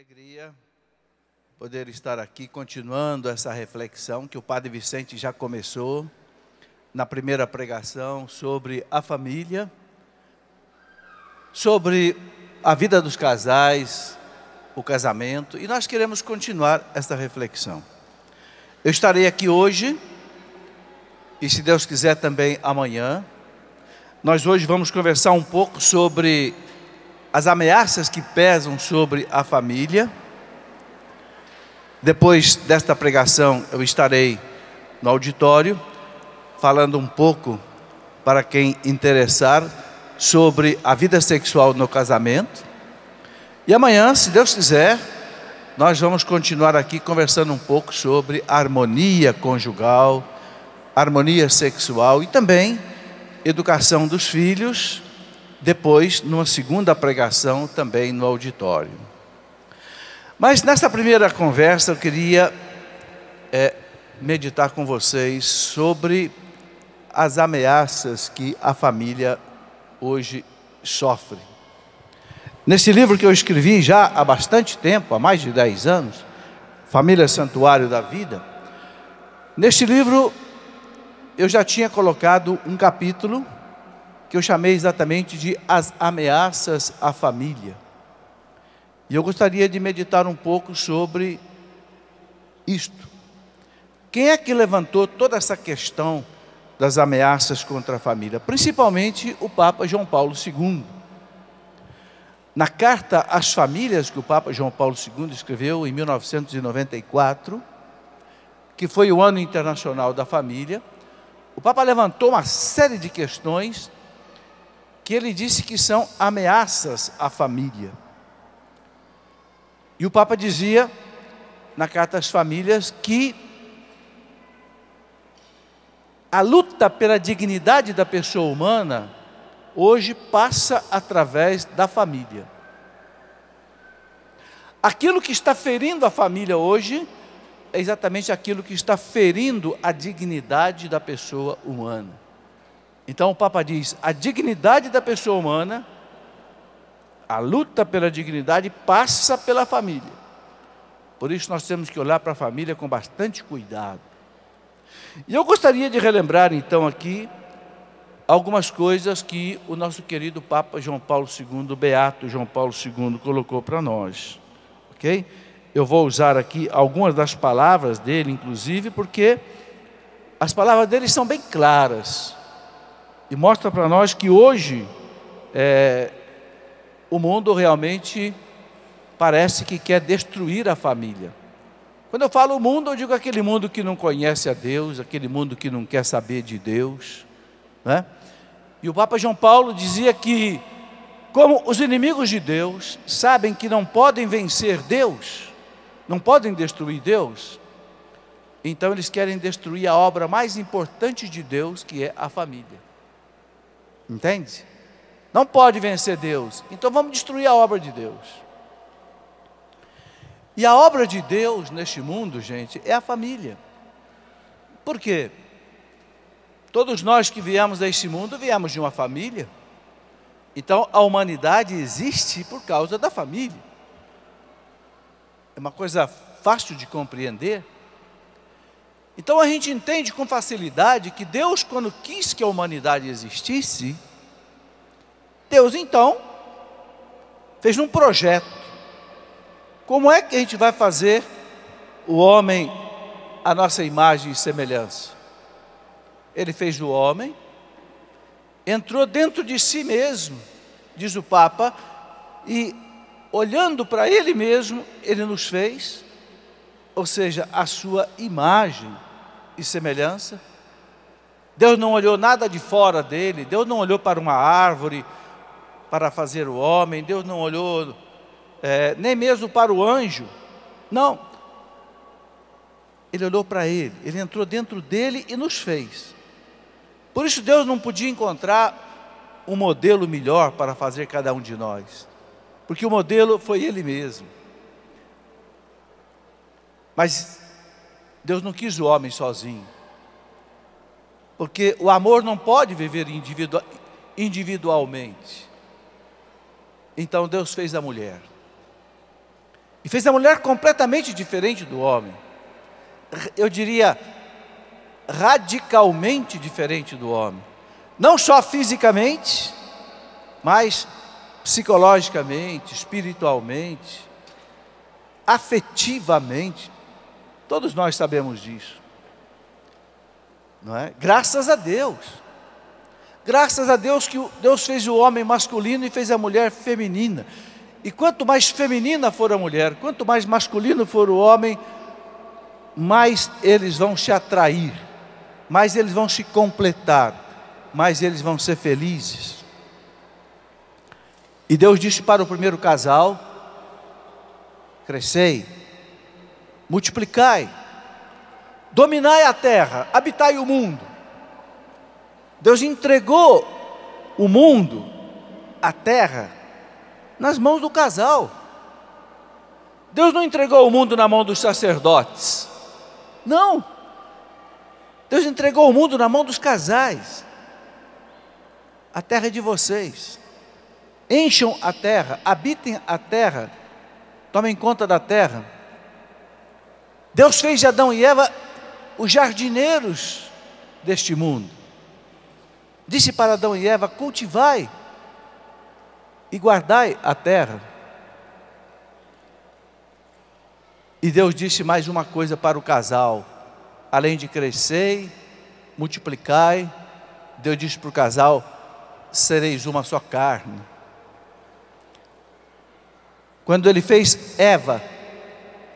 alegria poder estar aqui continuando essa reflexão que o Padre Vicente já começou na primeira pregação sobre a família, sobre a vida dos casais, o casamento, e nós queremos continuar essa reflexão. Eu estarei aqui hoje, e se Deus quiser também amanhã. Nós hoje vamos conversar um pouco sobre as ameaças que pesam sobre a família. Depois desta pregação eu estarei no auditório, falando um pouco, para quem interessar, sobre a vida sexual no casamento. E amanhã, se Deus quiser, nós vamos continuar aqui conversando um pouco sobre a harmonia conjugal, harmonia sexual e também educação dos filhos, depois numa segunda pregação também no auditório. Mas nessa primeira conversa eu queria meditar com vocês sobre as ameaças que a família hoje sofre. Nesse livro que eu escrevi já há bastante tempo, há mais de 10 anos, Família Santuário da Vida, neste livro eu já tinha colocado um capítulo que eu chamei exatamente de As Ameaças à Família. E eu gostaria de meditar um pouco sobre isto. Quem é que levantou toda essa questão das ameaças contra a família? Principalmente o Papa João Paulo II. Na carta às famílias que o Papa João Paulo II escreveu em 1994, que foi o Ano Internacional da Família, o Papa levantou uma série de questões que ele disse que são ameaças à família. E o Papa dizia, na carta às famílias, que a luta pela dignidade da pessoa humana hoje passa através da família. Aquilo que está ferindo a família hoje é exatamente aquilo que está ferindo a dignidade da pessoa humana. Então o Papa diz, a dignidade da pessoa humana, a luta pela dignidade passa pela família. Por isso nós temos que olhar para a família com bastante cuidado. E eu gostaria de relembrar então aqui algumas coisas que o nosso querido Papa João Paulo II, Beato João Paulo II, colocou para nós. Ok? Eu vou usar aqui algumas das palavras dele, inclusive, porque as palavras dele são bem claras. E mostra para nós que hoje o mundo realmente parece que quer destruir a família. Quando eu falo o mundo, eu digo aquele mundo que não conhece a Deus, aquele mundo que não quer saber de Deus, né? E o Papa João Paulo dizia que, como os inimigos de Deus sabem que não podem vencer Deus, não podem destruir Deus, então eles querem destruir a obra mais importante de Deus, que é a família. Entende? Não pode vencer Deus, então vamos destruir a obra de Deus. E a obra de Deus neste mundo, gente, é a família. Por quê? Todos nós que viemos a este mundo, viemos de uma família. Então a humanidade existe por causa da família. É uma coisa fácil de compreender. Então a gente entende com facilidade que Deus, quando quis que a humanidade existisse, Deus então fez um projeto. Como é que a gente vai fazer o homem à nossa imagem e semelhança? Ele fez o homem, entrou dentro de si mesmo, diz o Papa, e olhando para ele mesmo, ele nos fez, ou seja, a sua imagem e semelhança. Deus não olhou nada de fora dele, Deus não olhou para uma árvore para fazer o homem, Deus não olhou nem mesmo para o anjo, não. Ele olhou para ele, ele entrou dentro dele e nos fez. Por isso Deus não podia encontrar um modelo melhor para fazer cada um de nós, porque o modelo foi Ele mesmo. Mas Deus não quis o homem sozinho, porque o amor não pode viver individualmente. Então Deus fez a mulher. E Fez a mulher completamente diferente do homem. Eu diria, radicalmente diferente do homem. Não só fisicamente, mas psicologicamente, espiritualmente, afetivamente. Todos nós sabemos disso, não é? Graças a Deus. Graças a Deus que Deus fez o homem masculino e fez a mulher feminina. E quanto mais feminina for a mulher, quanto mais masculino for o homem, mais eles vão se atrair, mais eles vão se completar, mais eles vão ser felizes. E Deus disse para o primeiro casal: crescei, multiplicai, dominai a terra, habitai o mundo. Deus entregou o mundo, a terra, nas mãos do casal. Deus não entregou o mundo na mão dos sacerdotes. Não. Deus entregou o mundo na mão dos casais. A terra é de vocês. Encham a terra, habitem a terra, tomem conta da terra. Deus fez de Adão e Eva os jardineiros deste mundo. Disse para Adão e Eva: cultivai e guardai a terra. E Deus disse mais uma coisa para o casal: além de crescer, multiplicai, Deus disse para o casal: sereis uma só carne. Quando ele fez Eva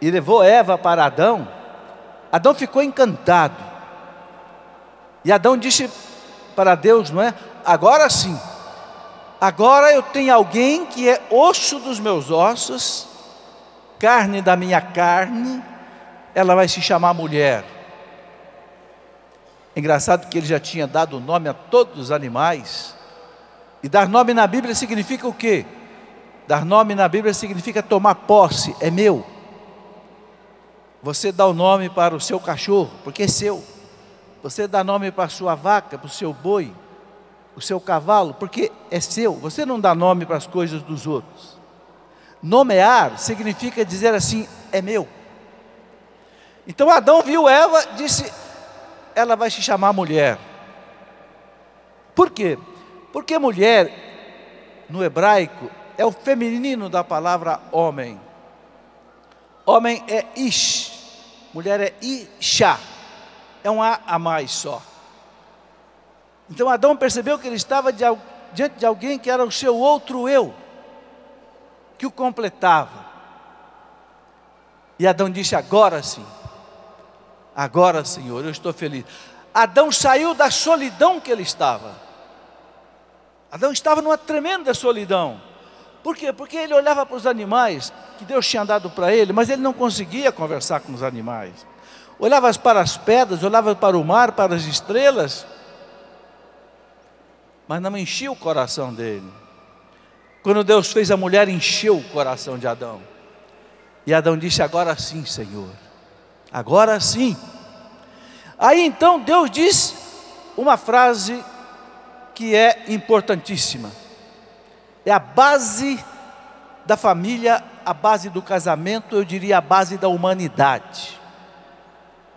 e levou Eva para Adão, Adão ficou encantado. E Adão disse para Deus, não é? Agora sim, agora eu tenho alguém que é osso dos meus ossos, carne da minha carne, ela vai se chamar mulher. Engraçado que ele já tinha dado nome a todos os animais. E dar nome na Bíblia significa o quê? Dar nome na Bíblia significa tomar posse, é meu. Você dá o nome para o seu cachorro, porque é seu. Você dá nome para a sua vaca, para o seu boi, o seu cavalo, porque é seu. Você não dá nome para as coisas dos outros. Nomear significa dizer assim: é meu. Então Adão viu Eva, disse: ela vai se chamar mulher. Por quê? Porque mulher, no hebraico, é o feminino da palavra homem. Homem é ish, mulher é isha, é um a mais só. Então Adão percebeu que ele estava diante de alguém que era o seu outro eu, que o completava. E Adão disse: agora sim, agora, Senhor, eu estou feliz. Adão saiu da solidão que ele estava. Adão estava numa tremenda solidão. Por quê? Porque ele olhava para os animais que Deus tinha dado para ele, mas ele não conseguia conversar com os animais. Olhava para as pedras, olhava para o mar, para as estrelas, mas não enchia o coração dele. Quando Deus fez a mulher, encheu o coração de Adão. E Adão disse: agora sim, Senhor, agora sim. Aí então Deus diz uma frase que é importantíssima. É a base da família, a base do casamento, eu diria a base da humanidade.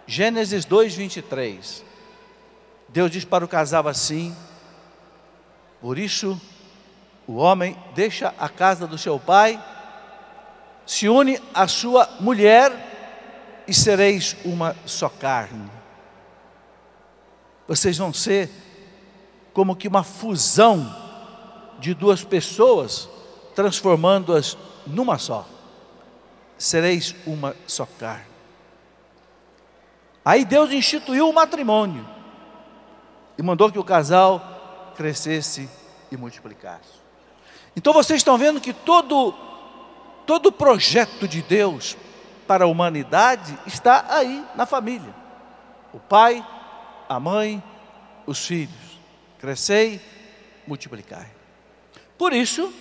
Gênesis 2:23. Deus diz para o casal assim: por isso o homem deixa a casa do seu pai, se une à sua mulher e sereis uma só carne. Vocês vão ser como que uma fusão de duas pessoas, transformando-as numa só. Sereis uma só carne. Aí Deus instituiu o matrimônio e mandou que o casal crescesse e multiplicasse. Então vocês estão vendo que todo o projeto de Deus para a humanidade está aí na família. O pai, a mãe, os filhos. Crescei, multiplicai. Por isso,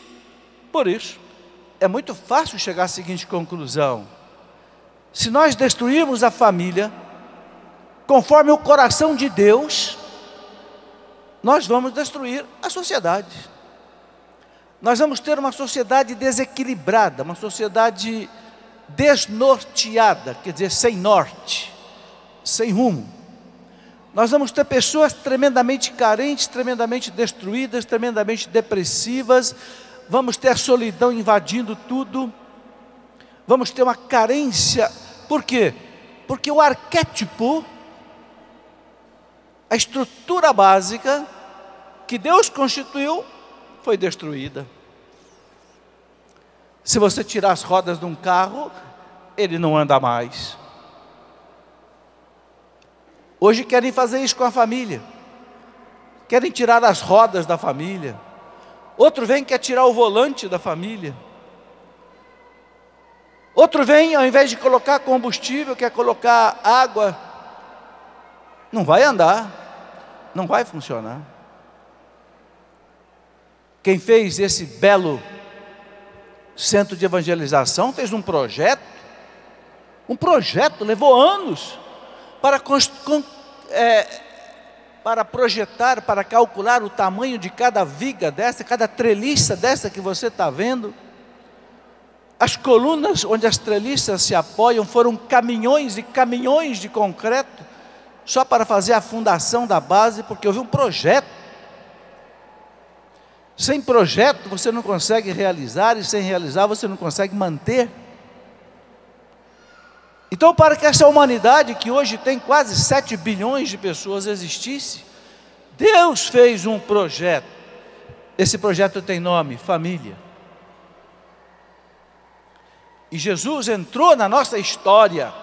é muito fácil chegar à seguinte conclusão: se nós destruirmos a família, conforme o coração de Deus, nós vamos destruir a sociedade. Nós vamos ter uma sociedade desequilibrada, uma sociedade desnorteada, quer dizer, sem norte, sem rumo. Nós vamos ter pessoas tremendamente carentes, tremendamente destruídas, tremendamente depressivas, vamos ter a solidão invadindo tudo, vamos ter uma carência. Por quê? Porque o arquétipo, a estrutura básica que Deus constituiu, foi destruída. Se você tirar as rodas de um carro, ele não anda mais. Hoje querem fazer isso com a família, querem tirar as rodas da família. Outro vem e quer tirar o volante da família. Outro vem, ao invés de colocar combustível, quer colocar água. Não vai andar, não vai funcionar. Quem fez esse belo centro de evangelização fez um projeto, levou anos para projetar, para calcular o tamanho de cada viga dessa, cada treliça dessa que você está vendo. As colunas onde as treliças se apoiam foram caminhões e caminhões de concreto, só para fazer a fundação da base, porque houve um projeto. Sem projeto você não consegue realizar, e sem realizar você não consegue manter. Então, para que essa humanidade, que hoje tem quase 7 bilhões de pessoas, existisse, Deus fez um projeto. Esse projeto tem nome: família. E Jesus entrou na nossa história.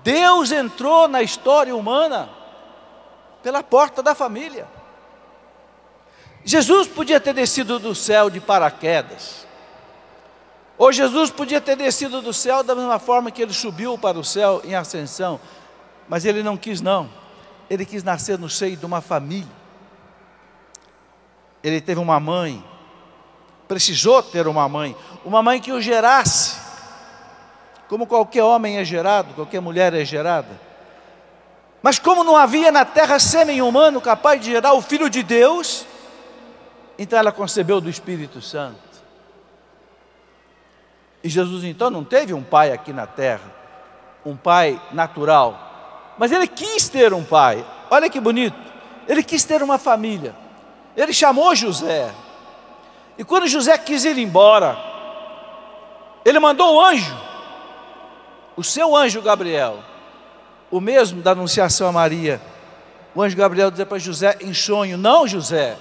Deus entrou na história humana pela porta da família. Jesus podia ter descido do céu de paraquedas, ou Jesus podia ter descido do céu da mesma forma que ele subiu para o céu em ascensão, mas ele não quis, não. Ele quis nascer no seio de uma família. Ele teve uma mãe, precisou ter uma mãe que o gerasse, como qualquer homem é gerado, qualquer mulher é gerada. Mas como não havia na terra sêmen humano capaz de gerar o Filho de Deus, então ela concebeu do Espírito Santo. E Jesus então não teve um pai aqui na terra, um pai natural, mas ele quis ter um pai. Olha que bonito, ele quis ter uma família. Ele chamou José, e quando José quis ir embora, ele mandou o anjo, o seu anjo Gabriel, o mesmo da anunciação a Maria. O anjo Gabriel dizia para José em sonho: não, José,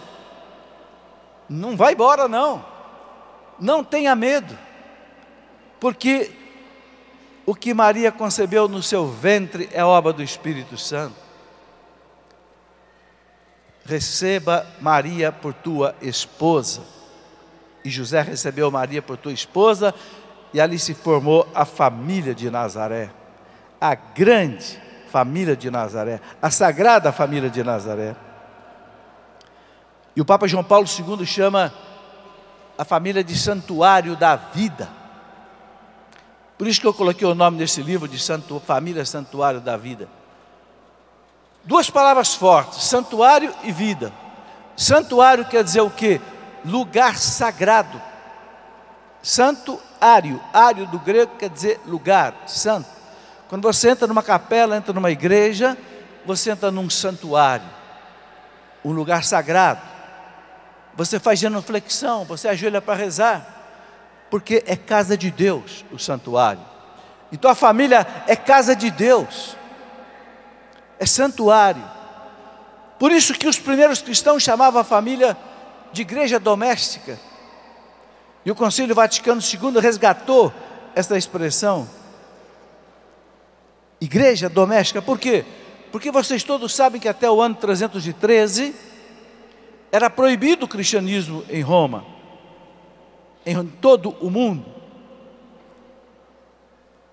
não vai embora não, não tenha medo, porque o que Maria concebeu no seu ventre é obra do Espírito Santo. Receba Maria por tua esposa. E José recebeu Maria por tua esposa, e ali se formou a família de Nazaré, a grande família de Nazaré, a sagrada família de Nazaré. E o Papa João Paulo II chama a família de santuário da vida. Por isso que eu coloquei o nome desse livro de Família Santuário da Vida. Duas palavras fortes: santuário e vida. Santuário quer dizer o quê? Lugar sagrado. Santuário, ário do grego quer dizer lugar, santo. Quando você entra numa capela, entra numa igreja, você entra num santuário, um lugar sagrado. Você faz genuflexão, você ajoelha para rezar, porque é casa de Deus o santuário. Então a família é casa de Deus, é santuário. Por isso que os primeiros cristãos chamavam a família de igreja doméstica. E o Concílio Vaticano II resgatou essa expressão, igreja doméstica. Por quê? Porque vocês todos sabem que até o ano 313 era proibido o cristianismo em Roma, em todo o mundo.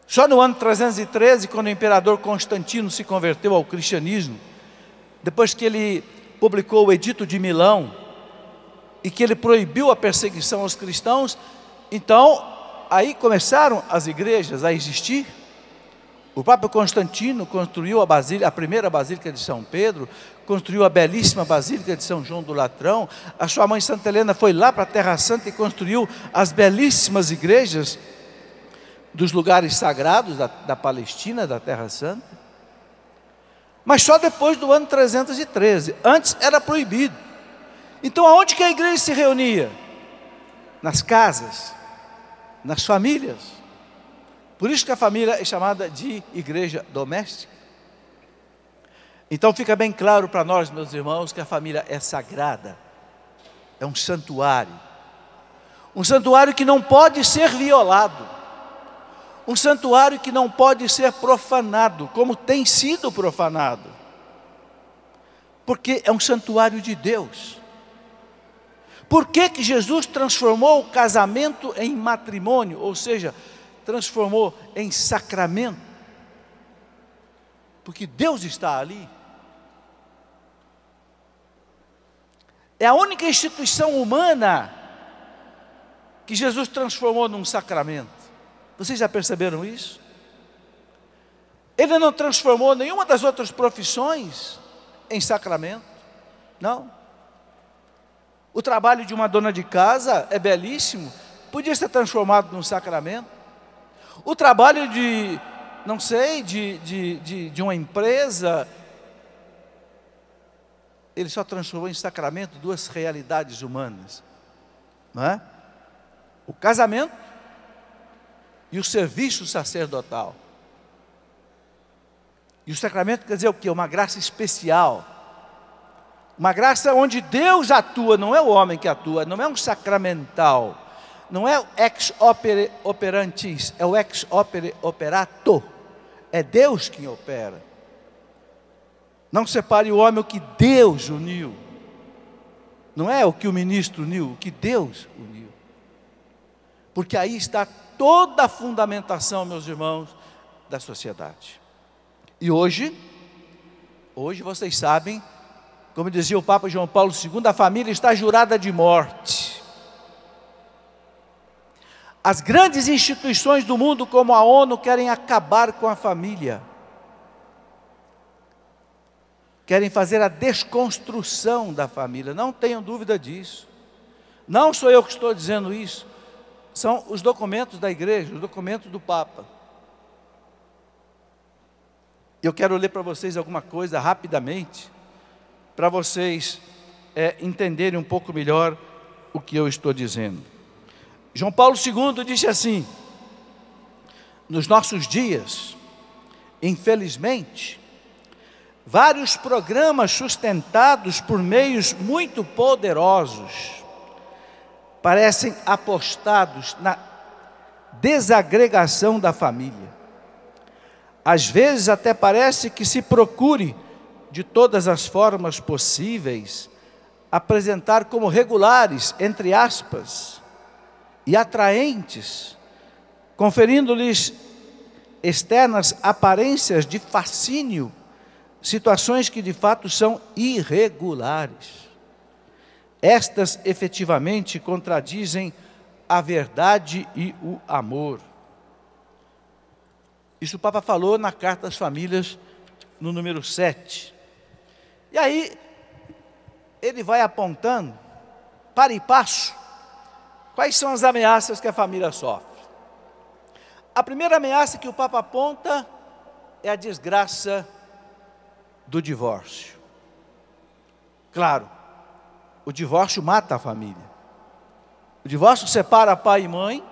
Só no ano 313, quando o imperador Constantino se converteu ao cristianismo, depois que ele publicou o Edito de Milão, e que ele proibiu a perseguição aos cristãos, então aí começaram as igrejas a existir. O próprio Constantino construiu a primeira Basílica de São Pedro, construiu a belíssima Basílica de São João do Latrão. A sua mãe Santa Helena foi lá para a Terra Santa e construiu as belíssimas igrejas. dos lugares sagrados da Palestina, da Terra Santa, mas só depois do ano 313. Antes era proibido. Então aonde que a igreja se reunia? Nas casas, nas famílias. Por isso que a família é chamada de igreja doméstica. Então fica bem claro para nós, meus irmãos, que a família é sagrada. É um santuário. Um santuário que não pode ser violado. Um santuário que não pode ser profanado, como tem sido profanado. Porque é um santuário de Deus. Por que que Jesus transformou o casamento em matrimônio? Ou seja, transformou em sacramento? Porque Deus está ali. É a única instituição humana que Jesus transformou num sacramento. Vocês já perceberam isso? Ele não transformou nenhuma das outras profissões em sacramento. Não. O trabalho de uma dona de casa é belíssimo, podia ser transformado num sacramento. O trabalho de, não sei, de uma empresa, ele só transformou em sacramento duas realidades humanas, não é? O casamento e o serviço sacerdotal. E o sacramento quer dizer o quê? Uma graça especial. Uma graça onde Deus atua, não é o homem que atua, não é um sacramental. Não é o ex opere operantis, é o ex opere operato. É Deus quem opera. Não separe o homem o que Deus uniu. Não é o que o ministro uniu, o que Deus uniu. Porque aí está toda a fundamentação, meus irmãos, da sociedade. E hoje vocês sabem, como dizia o Papa João Paulo II, a família está jurada de morte. As grandes instituições do mundo, como a ONU, querem acabar com a família. Querem fazer a desconstrução da família, não tenham dúvida disso. Não sou eu que estou dizendo isso. São os documentos da igreja, os documentos do Papa. Eu quero ler para vocês alguma coisa rapidamente, para vocês entenderem um pouco melhor o que eu estou dizendo. João Paulo II disse assim: nos nossos dias, infelizmente, vários programas sustentados por meios muito poderosos parecem apostados na desagregação da família. Às vezes até parece que se procure, de todas as formas possíveis, apresentar como regulares, entre aspas, e atraentes, conferindo-lhes externas aparências de fascínio, situações que de fato são irregulares. Estas efetivamente contradizem a verdade e o amor. Isso o Papa falou na Carta às Famílias, no número 7. E aí, ele vai apontando, para e passo, quais são as ameaças que a família sofre. A primeira ameaça que o Papa aponta é a desgraça do divórcio. Claro, o divórcio mata a família. O divórcio separa pai e mãe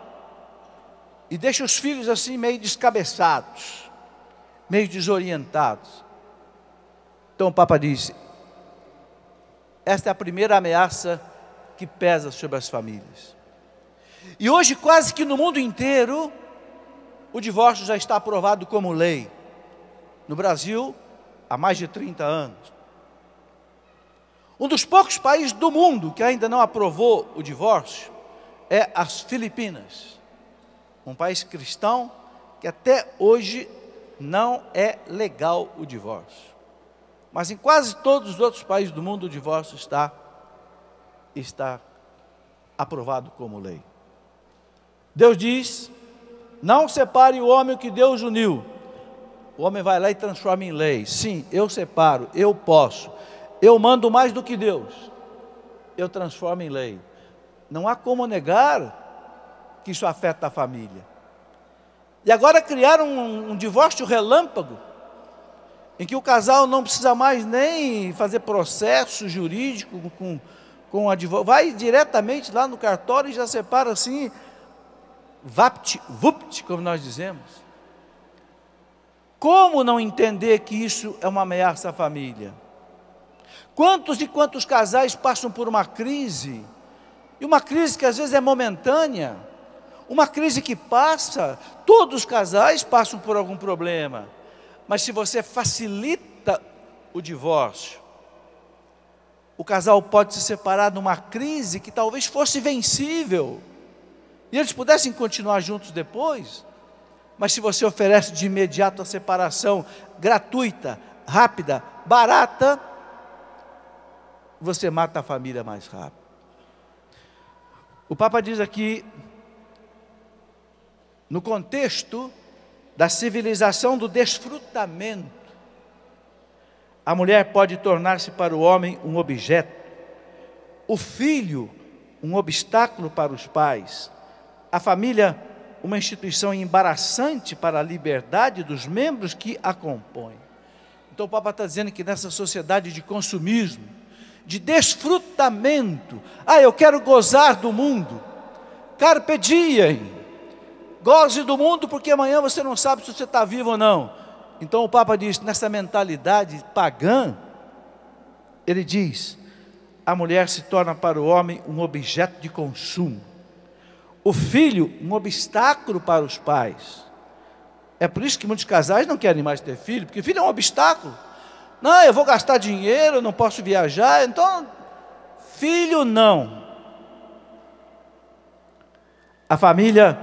e deixa os filhos assim meio descabeçados, meio desorientados. Então o Papa disse, esta é a primeira ameaça que pesa sobre as famílias. E hoje quase que no mundo inteiro, o divórcio já está aprovado como lei. No Brasil, há mais de 30 anos. Um dos poucos países do mundo que ainda não aprovou o divórcio é as Filipinas. Um país cristão que até hoje não é legal o divórcio. Mas em quase todos os outros países do mundo o divórcio está aprovado como lei. Deus diz, não separe o homem o que Deus uniu. O homem vai lá e transforma em lei. Sim, eu separo, eu posso. Eu mando mais do que Deus. Eu transformo em lei. Não há como negar que isso afeta a família. E agora criaram um divórcio relâmpago, em que o casal não precisa mais nem fazer processo jurídico com o advogado, vai diretamente lá no cartório e já separa assim, vapt-vupt, como nós dizemos. Como não entender que isso é uma ameaça à família? Quantos e quantos casais passam por uma crise, e uma crise que às vezes é momentânea, uma crise que passa, todos os casais passam por algum problema, mas se você facilita o divórcio, o casal pode se separar numa crise que talvez fosse vencível, e eles pudessem continuar juntos depois, mas se você oferece de imediato a separação gratuita, rápida, barata, você mata a família mais rápido. O Papa diz aqui, no contexto da civilização do desfrutamento, a mulher pode tornar-se para o homem um objeto, o filho um obstáculo para os pais, a família uma instituição embaraçante para a liberdade dos membros que a compõem. Então o Papa está dizendo que nessa sociedade de consumismo, de desfrutamento, eu quero gozar do mundo, carpe diem, goze do mundo porque amanhã você não sabe se você está vivo ou não. Então o Papa diz, nessa mentalidade pagã, ele diz, a mulher se torna para o homem um objeto de consumo, o filho um obstáculo para os pais. É por isso que muitos casais não querem mais ter filho, porque filho é um obstáculo. Não, eu vou gastar dinheiro, eu não posso viajar, então, filho não. A família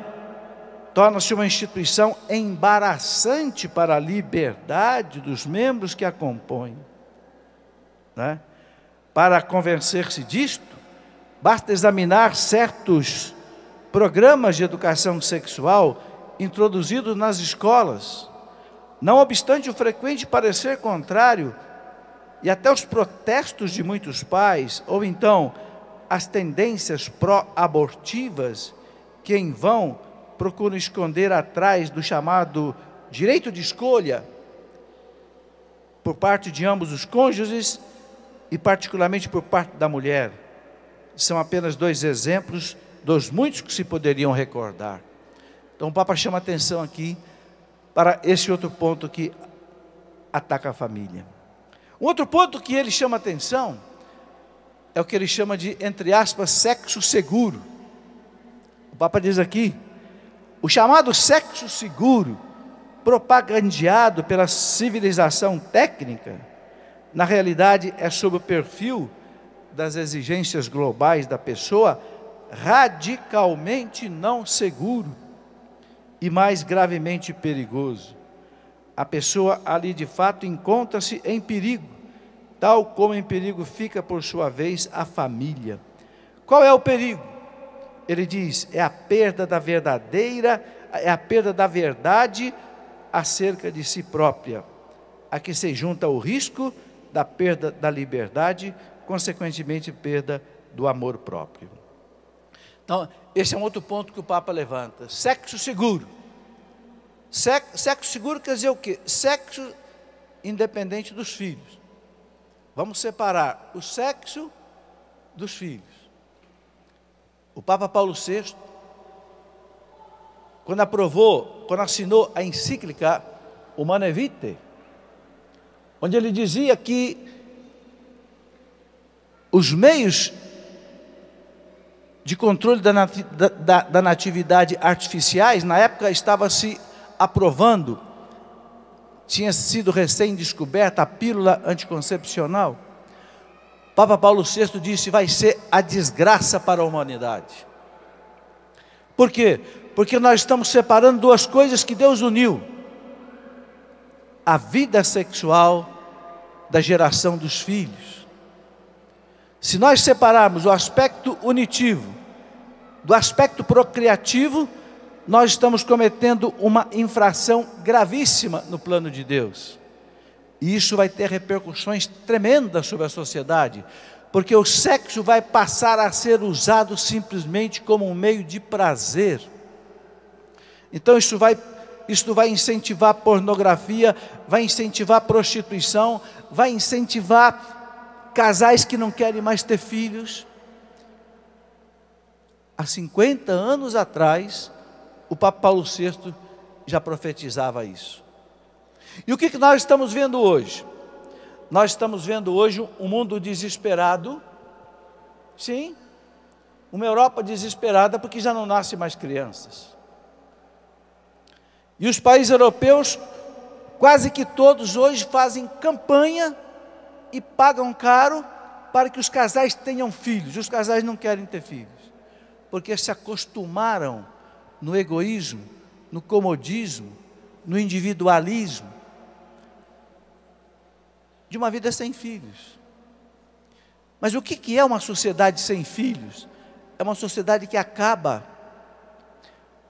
torna-se uma instituição embaraçante para a liberdade dos membros que a compõem. Né? Para convencer-se disto, basta examinar certos programas de educação sexual introduzidos nas escolas. Não obstante o frequente parecer contrário e até os protestos de muitos pais, ou então as tendências pró-abortivas que em vão procuram esconder atrás do chamado direito de escolha por parte de ambos os cônjuges e particularmente por parte da mulher. São apenas dois exemplos dos muitos que se poderiam recordar. Então o Papa chama atenção aqui para esse outro ponto que ataca a família. Um outro ponto que ele chama atenção é o que ele chama de, entre aspas, sexo seguro. O Papa diz aqui, o chamado sexo seguro, propagandeado pela civilização técnica, na realidade é sob o perfil das exigências globais da pessoa, radicalmente não seguro e mais gravemente perigoso. A pessoa ali de fato encontra-se em perigo, tal como em perigo fica por sua vez a família. Qual é o perigo? Ele diz, é a perda da verdade acerca de si própria, a que se junta o risco da perda da liberdade, consequentemente perda do amor próprio. Então, esse é um outro ponto que o Papa levanta. Sexo seguro. Sexo seguro quer dizer o quê? Sexo independente dos filhos. Vamos separar o sexo dos filhos. O Papa Paulo VI, quando assinou a encíclica Humanae Vitae, onde ele dizia que os meios de controle da natividade artificiais, na época estava se aprovando, tinha sido recém-descoberta a pílula anticoncepcional. Papa Paulo VI disse, vai ser a desgraça para a humanidade. Por quê? Porque nós estamos separando duas coisas que Deus uniu. A vida sexual da geração dos filhos. Se nós separarmos o aspecto unitivo do aspecto procriativo, nós estamos cometendo uma infração gravíssima no plano de Deus. E isso vai ter repercussões tremendas sobre a sociedade, porque o sexo vai passar a ser usado simplesmente como um meio de prazer. Então isso vai Isto vai incentivar a pornografia, vai incentivar a prostituição, vai incentivar casais que não querem mais ter filhos. Há 50 anos atrás, o Papa Paulo VI já profetizava isso. E o que nós estamos vendo hoje? Nós estamos vendo hoje um mundo desesperado, sim, uma Europa desesperada porque já não nasce mais crianças. E os países europeus, quase que todos hoje fazem campanha e pagam caro para que os casais tenham filhos. Os casais não querem ter filhos, porque se acostumaram no egoísmo, no comodismo, no individualismo, de uma vida sem filhos. Mas o que é uma sociedade sem filhos? É uma sociedade que acaba.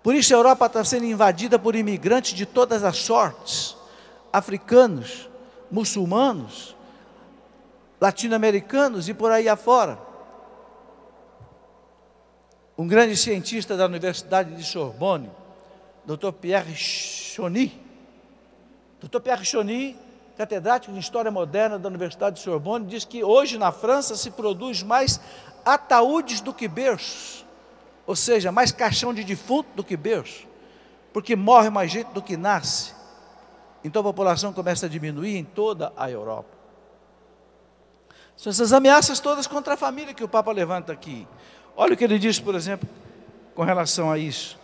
Por isso a Europa está sendo invadida por imigrantes de todas as sortes, africanos, muçulmanos, latino-americanos e por aí afora. Um grande cientista da Universidade de Sorbonne, Dr. Pierre Choni, catedrático de História Moderna da Universidade de Sorbonne, diz que hoje na França se produz mais ataúdes do que berços, ou seja, mais caixão de defunto do que berço, porque morre mais gente do que nasce. Então a população começa a diminuir em toda a Europa. São essas ameaças todas contra a família que o Papa levanta aqui. Olha o que ele diz, por exemplo, com relação a isso.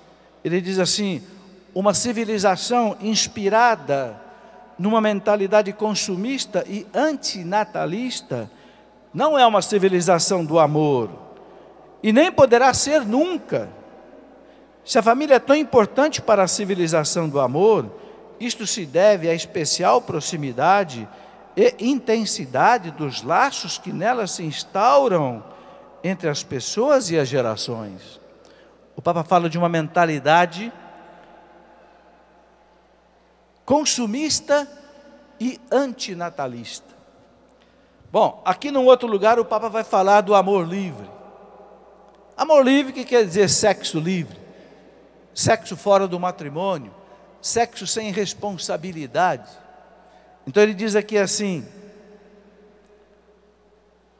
Ele diz assim: uma civilização inspirada numa mentalidade consumista e antinatalista não é uma civilização do amor, e nem poderá ser nunca. Se a família é tão importante para a civilização do amor, isto se deve à especial proximidade e intensidade dos laços que nela se instauram entre as pessoas e as gerações. O Papa fala de uma mentalidade consumista e antinatalista. Bom, aqui num outro lugar o Papa vai falar do amor livre. Amor livre, que quer dizer sexo livre, sexo fora do matrimônio, sexo sem responsabilidade. Então ele diz aqui assim,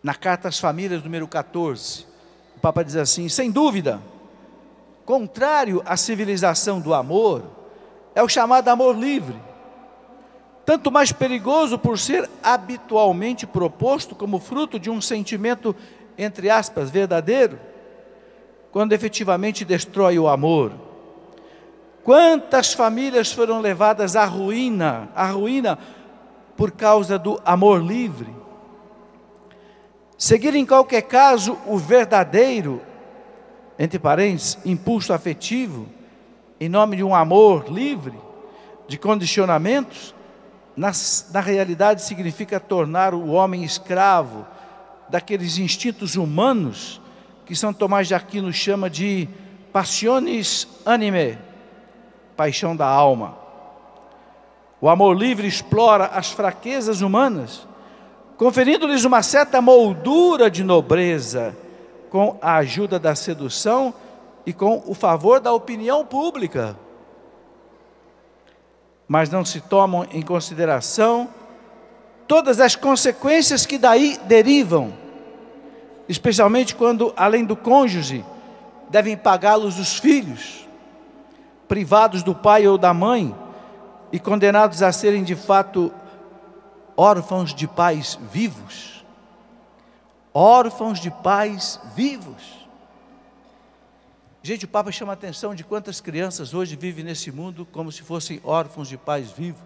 na Carta às Famílias, número 14, o Papa diz assim: sem dúvida, contrário à civilização do amor, é o chamado amor livre, tanto mais perigoso por ser habitualmente proposto como fruto de um sentimento, entre aspas, verdadeiro, quando efetivamente destrói o amor. Quantas famílias foram levadas à ruína por causa do amor livre? Seguir em qualquer caso o verdadeiro, entre parênteses, impulso afetivo, em nome de um amor livre, de condicionamentos, na realidade significa tornar o homem escravo daqueles instintos humanos que São Tomás de Aquino chama de passiones anime, paixão da alma. O amor livre explora as fraquezas humanas, conferindo-lhes uma certa moldura de nobreza, com a ajuda da sedução e com o favor da opinião pública. Mas não se tomam em consideração todas as consequências que daí derivam, especialmente quando, além do cônjuge, devem pagá-los os filhos, privados do pai ou da mãe e condenados a serem de fato órfãos de pais vivos. Órfãos de pais vivos. Gente, o Papa chama a atenção de quantas crianças hoje vivem nesse mundo como se fossem órfãos de pais vivos.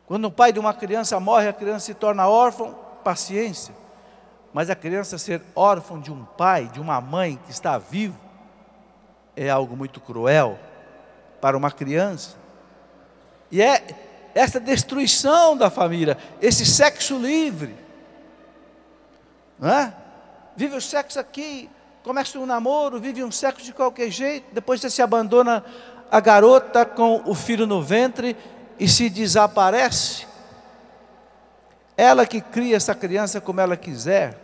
Quando o pai de uma criança morre, a criança se torna órfã, paciência. Mas a criança ser órfã de um pai, de uma mãe que está vivo, é algo muito cruel para uma criança. E é essa destruição da família, esse sexo livre, não é? Vive o sexo aqui, começa um namoro, vive um sexo de qualquer jeito, depois você se abandona a garota com o filho no ventre e se desaparece. Ela que cria essa criança como ela quiser,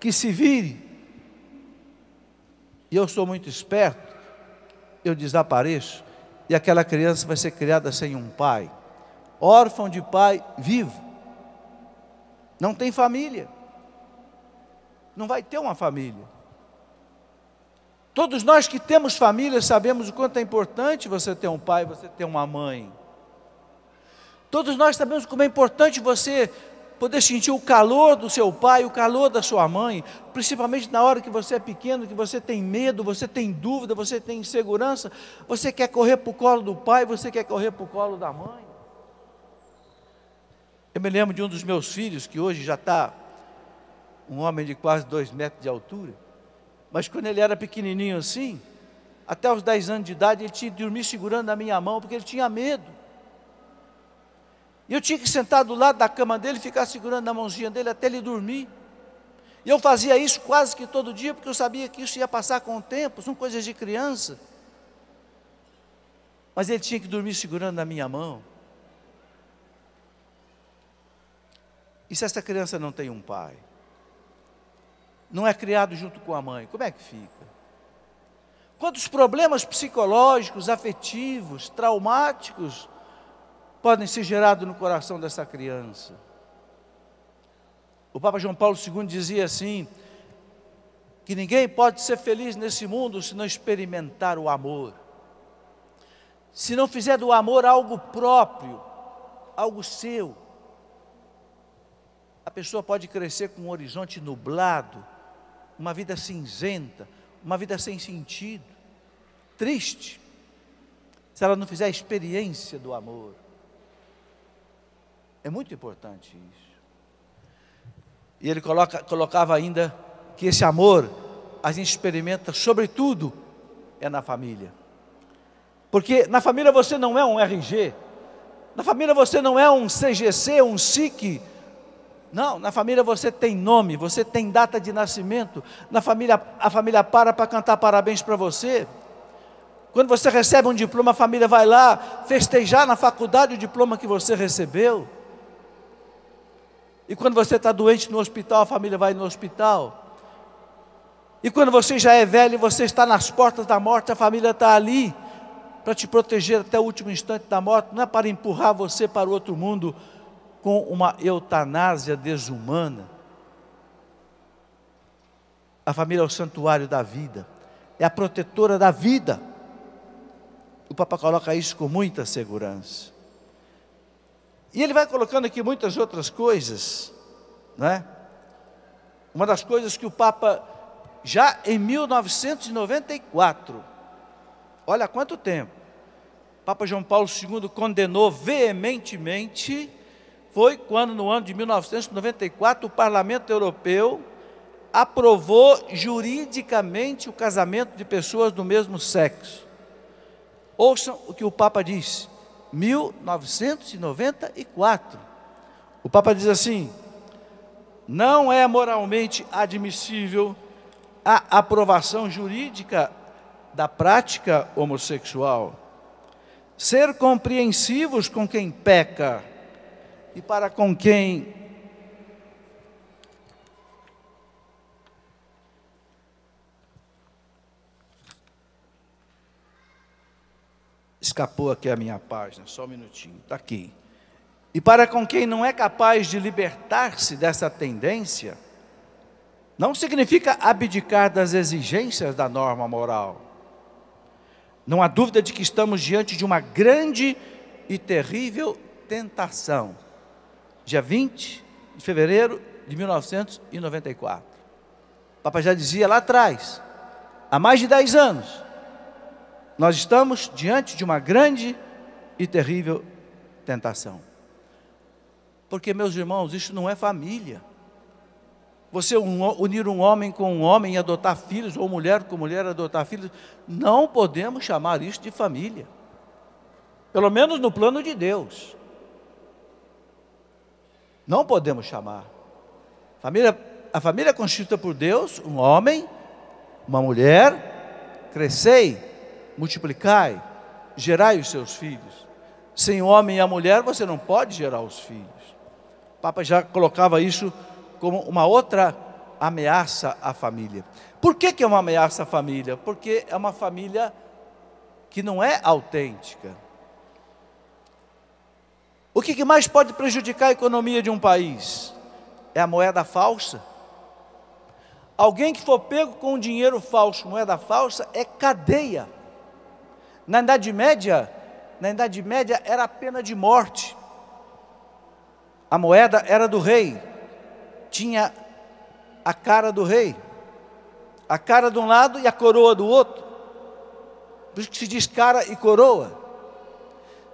que se vire. E eu sou muito esperto, eu desapareço e aquela criança vai ser criada sem um pai, órfão de pai vivo, não tem família, não vai ter uma família. Todos nós que temos família sabemos o quanto é importante você ter um pai, você ter uma mãe. Todos nós sabemos como é importante você poder sentir o calor do seu pai, o calor da sua mãe, principalmente na hora que você é pequeno, que você tem medo, você tem dúvida, você tem insegurança, você quer correr para o colo do pai, você quer correr para o colo da mãe. Eu me lembro de um dos meus filhos, que hoje já está um homem de quase 2 metros de altura, mas quando ele era pequenininho assim, até os 10 anos de idade, ele tinha que dormir segurando a minha mão, porque ele tinha medo. E eu tinha que sentar do lado da cama dele e ficar segurando na mãozinha dele até ele dormir. E eu fazia isso quase que todo dia, porque eu sabia que isso ia passar com o tempo, são coisas de criança. Mas ele tinha que dormir segurando na minha mão. E se essa criança não tem um pai? Não é criado junto com a mãe, como é que fica? Quantos problemas psicológicos, afetivos, traumáticos podem ser gerados no coração dessa criança? O Papa João Paulo II dizia assim, que ninguém pode ser feliz nesse mundo se não experimentar o amor. Se não fizer do amor algo próprio, algo seu, a pessoa pode crescer com um horizonte nublado, uma vida cinzenta, uma vida sem sentido, triste, se ela não fizer a experiência do amor. É muito importante isso. E ele colocava ainda que esse amor a gente experimenta sobretudo é na família. Porque na família você não é um RG, na família você não é um CGC, um SIC. Não, na família você tem nome, você tem data de nascimento. Na família, a família para cantar parabéns para você. Quando você recebe um diploma, a família vai lá festejar na faculdade o diploma que você recebeu. E quando você está doente no hospital, a família vai no hospital. E quando você já é velho e você está nas portas da morte, a família está ali para te proteger até o último instante da morte. Não é para empurrar você para o outro mundo com uma eutanásia desumana. A família é o santuário da vida, é a protetora da vida. O Papa coloca isso com muita segurança. E ele vai colocando aqui muitas outras coisas, né? Uma das coisas que o Papa, já em 1994, olha há quanto tempo, Papa João Paulo II condenou veementemente, foi quando no ano de 1994 o Parlamento Europeu aprovou juridicamente o casamento de pessoas do mesmo sexo. Ouçam o que o Papa disse, 1994. O Papa diz assim: não é moralmente admissível a aprovação jurídica da prática homossexual. Ser compreensivos com quem peca e para com quem escapou aqui a minha página, só um minutinho, está aqui. E para com quem não é capaz de libertar-se dessa tendência, não significa abdicar das exigências da norma moral. Não há dúvida de que estamos diante de uma grande e terrível tentação. Dia 20 de fevereiro de 1994. O Papa já dizia lá atrás, há mais de 10 anos, nós estamos diante de uma grande e terrível tentação. Porque, meus irmãos, isso não é família. Você unir um homem com um homem e adotar filhos, ou mulher com mulher adotar filhos, não podemos chamar isso de família. Pelo menos no plano de Deus. Não podemos chamar. A família é constituída por Deus, um homem, uma mulher, crescei, multiplicai, gerai os seus filhos. Sem o homem e a mulher você não pode gerar os filhos. O Papa já colocava isso como uma outra ameaça à família. Por que é uma ameaça à família? Porque é uma família que não é autêntica. O que mais pode prejudicar a economia de um país? É a moeda falsa. Alguém que for pego com dinheiro falso, moeda falsa, é cadeia. Na Idade Média era a pena de morte. A moeda era do rei, tinha a cara do rei, a cara de um lado e a coroa do outro. Por isso que se diz cara e coroa.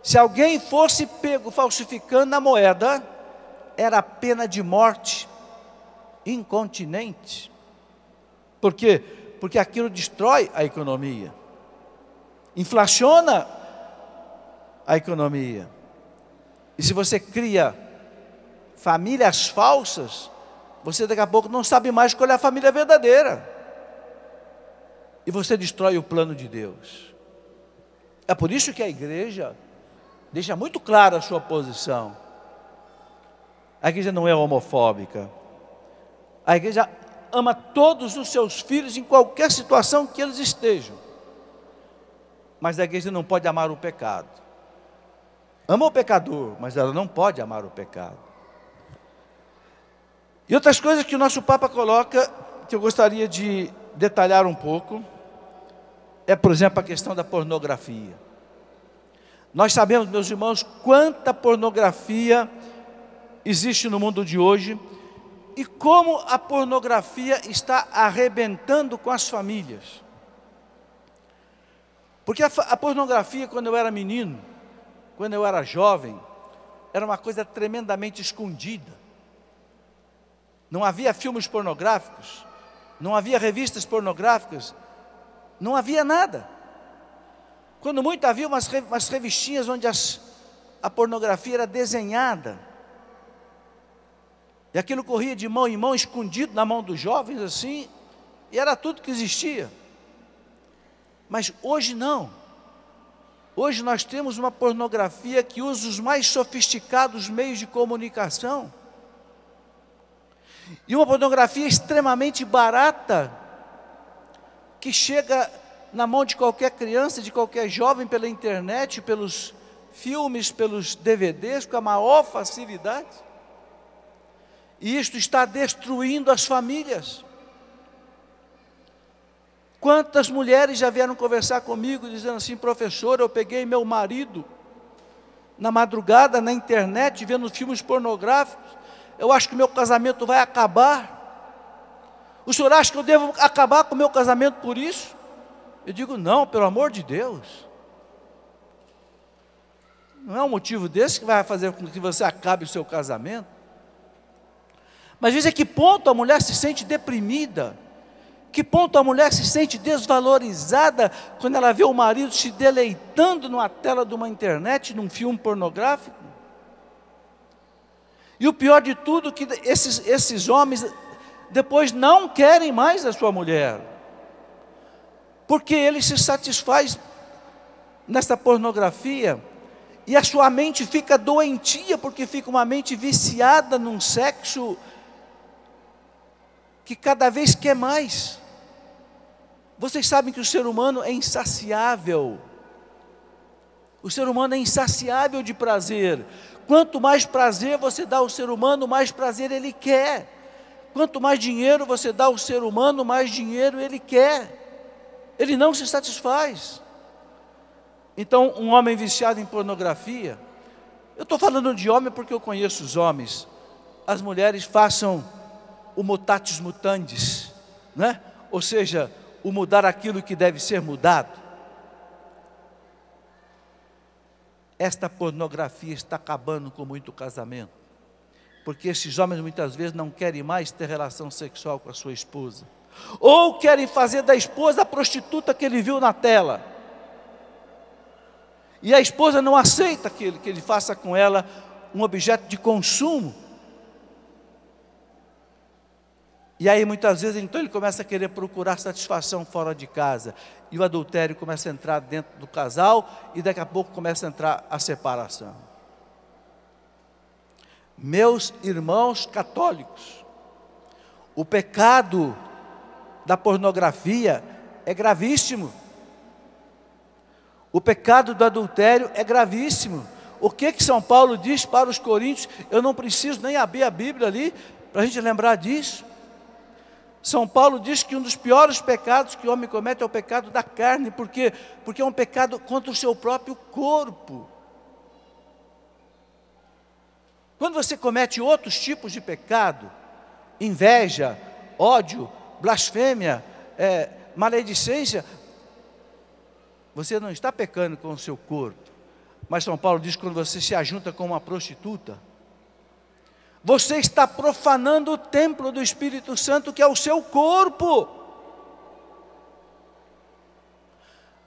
Se alguém fosse pego falsificando a moeda, era a pena de morte incontinente. Por quê? Porque aquilo destrói a economia, inflaciona a economia. E se você cria famílias falsas, você daqui a pouco não sabe mais qual é a família verdadeira. E você destrói o plano de Deus. É por isso que a igreja deixa muito clara a sua posição. A igreja não é homofóbica. A igreja ama todos os seus filhos em qualquer situação que eles estejam. Mas a igreja não pode amar o pecado. Ama o pecador, mas ela não pode amar o pecado. E outras coisas que o nosso Papa coloca, que eu gostaria de detalhar um pouco, é, por exemplo, a questão da pornografia. Nós sabemos, meus irmãos, quanta pornografia existe no mundo de hoje e como a pornografia está arrebentando com as famílias. Porque a pornografia, quando eu era menino, quando eu era jovem, era uma coisa tremendamente escondida. Não havia filmes pornográficos, não havia revistas pornográficas, não havia nada. Quando muito havia umas revistinhas onde a pornografia era desenhada. E aquilo corria de mão em mão, escondido na mão dos jovens assim, e era tudo que existia. Mas hoje não. Hoje nós temos uma pornografia que usa os mais sofisticados meios de comunicação. E uma pornografia extremamente barata, que chega na mão de qualquer criança, de qualquer jovem, pela internet, pelos filmes, pelos DVDs, com a maior facilidade. E isto está destruindo as famílias. Quantas mulheres já vieram conversar comigo, dizendo assim: professor, eu peguei meu marido na madrugada, na internet, vendo filmes pornográficos, eu acho que meu casamento vai acabar. O senhor acha que eu devo acabar com o meu casamento por isso? Eu digo, não, pelo amor de Deus. Não é um motivo desse que vai fazer com que você acabe o seu casamento. Mas às vezes a que ponto a mulher se sente deprimida? Que ponto a mulher se sente desvalorizada quando ela vê o marido se deleitando numa tela de uma internet, num filme pornográfico? E o pior de tudo é que esses homens depois não querem mais a sua mulher, porque ele se satisfaz nessa pornografia, e a sua mente fica doentia, porque fica uma mente viciada num sexo que cada vez quer mais. Vocês sabem que o ser humano é insaciável. O ser humano é insaciável de prazer. Quanto mais prazer você dá ao ser humano, mais prazer ele quer. Quanto mais dinheiro você dá ao ser humano, mais dinheiro ele quer. Ele não se satisfaz. Então, um homem viciado em pornografia, eu estou falando de homem porque eu conheço os homens. As mulheres façam o mutatis mutandis, né? Ou seja, o mudar aquilo que deve ser mudado. Esta pornografia está acabando com muito casamento, porque esses homens muitas vezes não querem mais ter relação sexual com a sua esposa, ou querem fazer da esposa a prostituta que ele viu na tela, e a esposa não aceita que ele faça com ela um objeto de consumo. E aí muitas vezes então ele começa a querer procurar satisfação fora de casa, e o adultério começa a entrar dentro do casal, e daqui a pouco começa a entrar a separação. Meus irmãos católicos, o pecado da pornografia é gravíssimo. O pecado do adultério é gravíssimo. O que São Paulo diz para os coríntios? Eu não preciso nem abrir a Bíblia ali para a gente lembrar disso. São Paulo diz que um dos piores pecados que o homem comete é o pecado da carne. Por quê? Porque é um pecado contra o seu próprio corpo. Quando você comete outros tipos de pecado, inveja, ódio, blasfêmia, maledicência, você não está pecando com o seu corpo. Mas São Paulo diz que quando você se ajunta com uma prostituta, você está profanando o templo do Espírito Santo, que é o seu corpo.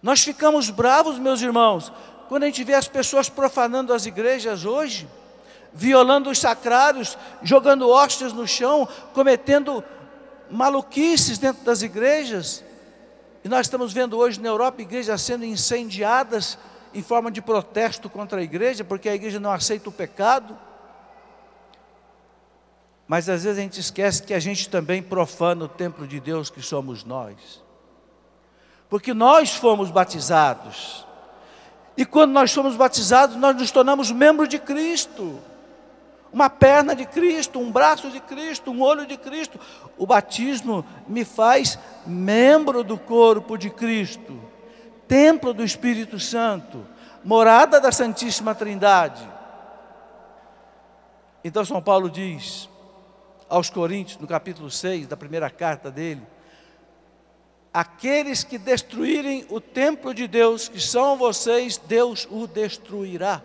Nós ficamos bravos, meus irmãos, quando a gente vê as pessoas profanando as igrejas hoje, violando os sacrários, jogando hóstias no chão, cometendo maluquices dentro das igrejas. E nós estamos vendo hoje na Europa igrejas sendo incendiadas em forma de protesto contra a igreja, porque a igreja não aceita o pecado. Mas às vezes a gente esquece que a gente também profana o templo de Deus, que somos nós. Porque nós fomos batizados. E quando nós somos batizados, nós nos tornamos membros de Cristo. Uma perna de Cristo, um braço de Cristo, um olho de Cristo. O batismo me faz membro do corpo de Cristo, templo do Espírito Santo, morada da Santíssima Trindade. Então São Paulo diz aos Coríntios, no capítulo 6, da primeira carta dele: aqueles que destruírem o templo de Deus, que são vocês, Deus o destruirá.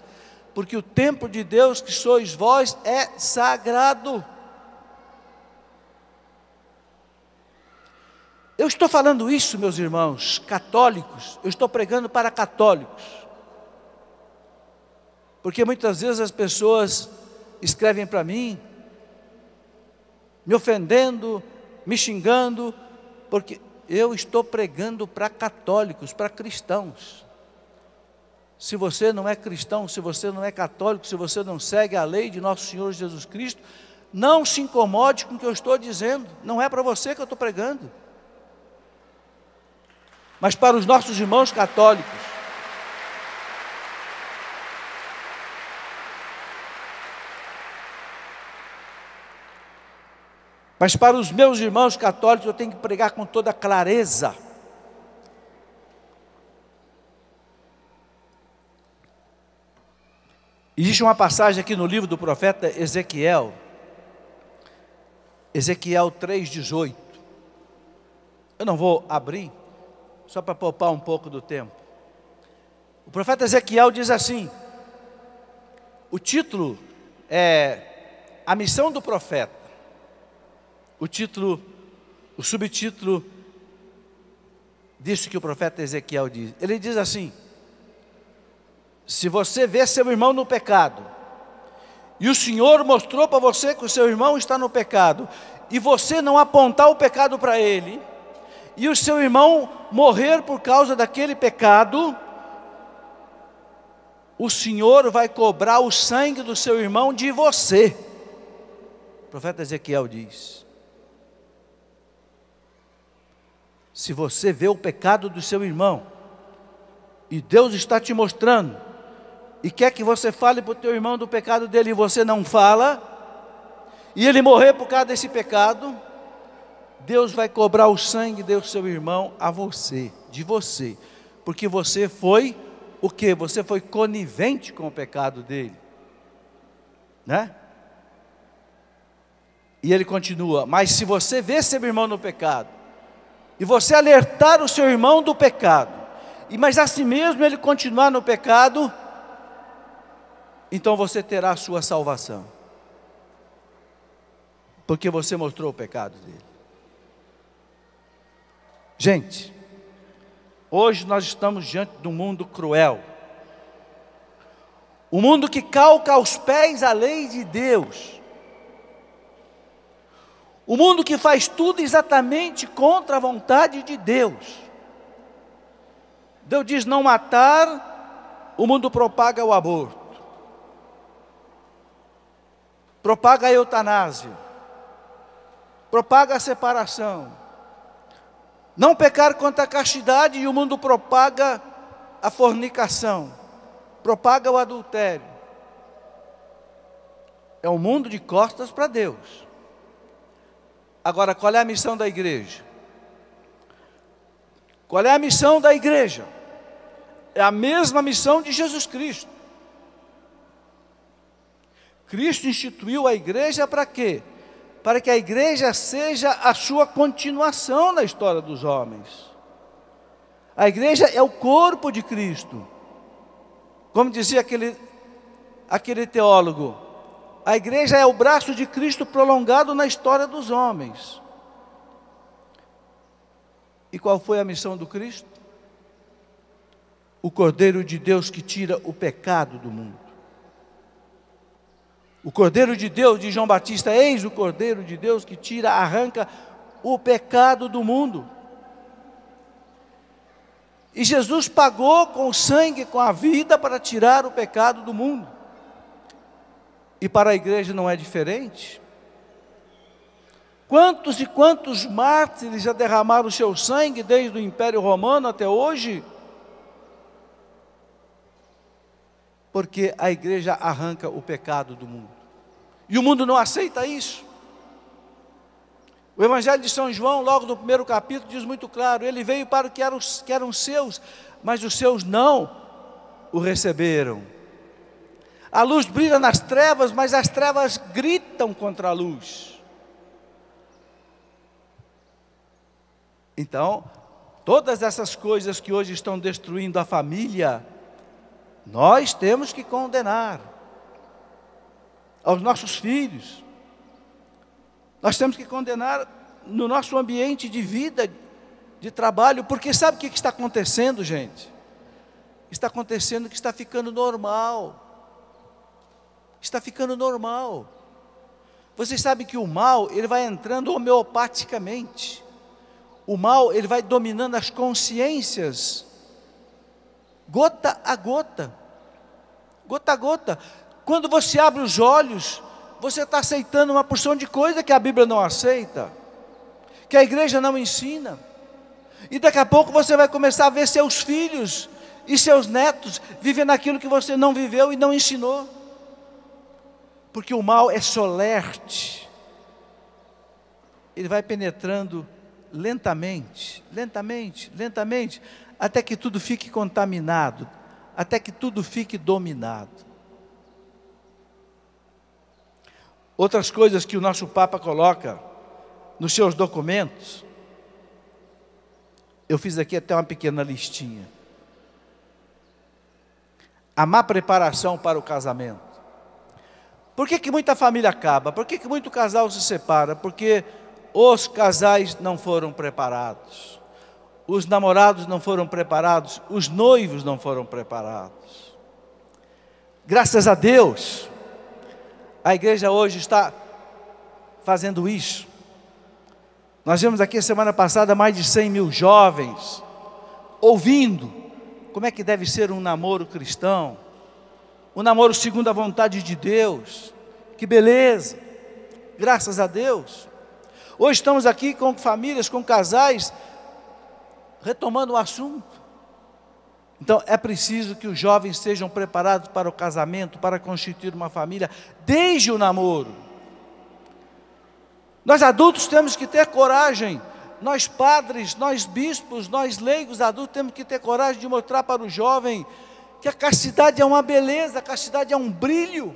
Porque o templo de Deus, que sois vós, é sagrado. Eu estou falando isso, meus irmãos, católicos, eu estou pregando para católicos. Porque muitas vezes as pessoas escrevem para mim, me ofendendo, me xingando, porque eu estou pregando para católicos, para cristãos. Se você não é cristão, se você não é católico, se você não segue a lei de nosso Senhor Jesus Cristo, não se incomode com o que eu estou dizendo. Não é para você que eu estou pregando, mas para os nossos irmãos católicos. Mas para os meus irmãos católicos eu tenho que pregar com toda clareza. Existe uma passagem aqui no livro do profeta Ezequiel, Ezequiel 3,18. Eu não vou abrir, só para poupar um pouco do tempo. O profeta Ezequiel diz assim, o título é A Missão do Profeta. O subtítulo disso que o profeta Ezequiel diz. Ele diz assim: se você vê seu irmão no pecado, e o Senhor mostrou para você que o seu irmão está no pecado, e você não apontar o pecado para ele, e o seu irmão morrer por causa daquele pecado, o Senhor vai cobrar o sangue do seu irmão de você. O profeta Ezequiel diz: se você vê o pecado do seu irmão, e Deus está te mostrando, e quer que você fale para o teu irmão do pecado dele, e você não fala, e ele morrer por causa desse pecado, Deus vai cobrar o sangue do seu irmão a você, de você, porque você foi o quê? Você foi conivente com o pecado dele, né? E ele continua: mas se você vê seu irmão no pecado, e você alertar o seu irmão do pecado, mas assim mesmo ele continuar no pecado, então você terá a sua salvação, porque você mostrou o pecado dele. Gente, hoje nós estamos diante de um mundo cruel, um mundo que calca aos pés a lei de Deus, o mundo que faz tudo exatamente contra a vontade de Deus. Deus diz não matar, o mundo propaga o aborto, propaga a eutanásia, propaga a separação. Não pecar contra a castidade, e o mundo propaga a fornicação, propaga o adultério. É um mundo de costas para Deus. Agora, qual é a missão da igreja? Qual é a missão da igreja? É a mesma missão de Jesus Cristo. Cristo instituiu a igreja para quê? Para que a igreja seja a sua continuação na história dos homens. A igreja é o corpo de Cristo. Como dizia aquele teólogo, a igreja é o braço de Cristo prolongado na história dos homens. E qual foi a missão do Cristo? O Cordeiro de Deus que tira o pecado do mundo. O Cordeiro de Deus, de João Batista, eis o Cordeiro de Deus que tira, arranca o pecado do mundo. E Jesus pagou com o sangue, com a vida, para tirar o pecado do mundo. E para a igreja não é diferente. Quantos e quantos mártires já derramaram o seu sangue, desde o Império Romano até hoje? Porque a igreja arranca o pecado do mundo. E o mundo não aceita isso. O Evangelho de São João, logo no primeiro capítulo, diz muito claro: ele veio para o que eram seus, mas os seus não o receberam. A luz brilha nas trevas, mas as trevas gritam contra a luz. Então, todas essas coisas que hoje estão destruindo a família, nós temos que condenar. Aos nossos filhos, nós temos que condenar no nosso ambiente de vida, de trabalho, porque sabe o que está acontecendo, gente? Está acontecendo que está ficando normal. Está ficando normal. Vocês sabem que o mal, ele vai entrando homeopaticamente. O mal, ele vai dominando as consciências, gota a gota. Gota a gota. Quando você abre os olhos, você está aceitando uma porção de coisa que a Bíblia não aceita, que a igreja não ensina. E daqui a pouco você vai começar a ver seus filhos e seus netos vivendo aquilo que você não viveu e não ensinou. Porque o mal é solerte. Ele vai penetrando lentamente, lentamente, lentamente, até que tudo fique contaminado, até que tudo fique dominado. Outras coisas que o nosso Papa coloca nos seus documentos, eu fiz aqui até uma pequena listinha. A má preparação para o casamento. Por que muita família acaba? Por que muito casal se separa? Porque os casais não foram preparados, os namorados não foram preparados, os noivos não foram preparados. Graças a Deus, a igreja hoje está fazendo isso. Nós vimos aqui semana passada mais de 100 mil jovens ouvindo como é que deve ser um namoro cristão, um namoro segundo a vontade de Deus. Que beleza, graças a Deus. Hoje estamos aqui com famílias, com casais, retomando o assunto. Então é preciso que os jovens sejam preparados para o casamento, para constituir uma família, desde o namoro. Nós adultos temos que ter coragem, nós padres, nós bispos, nós leigos adultos temos que ter coragem de mostrar para o jovem que a castidade é uma beleza, a castidade é um brilho,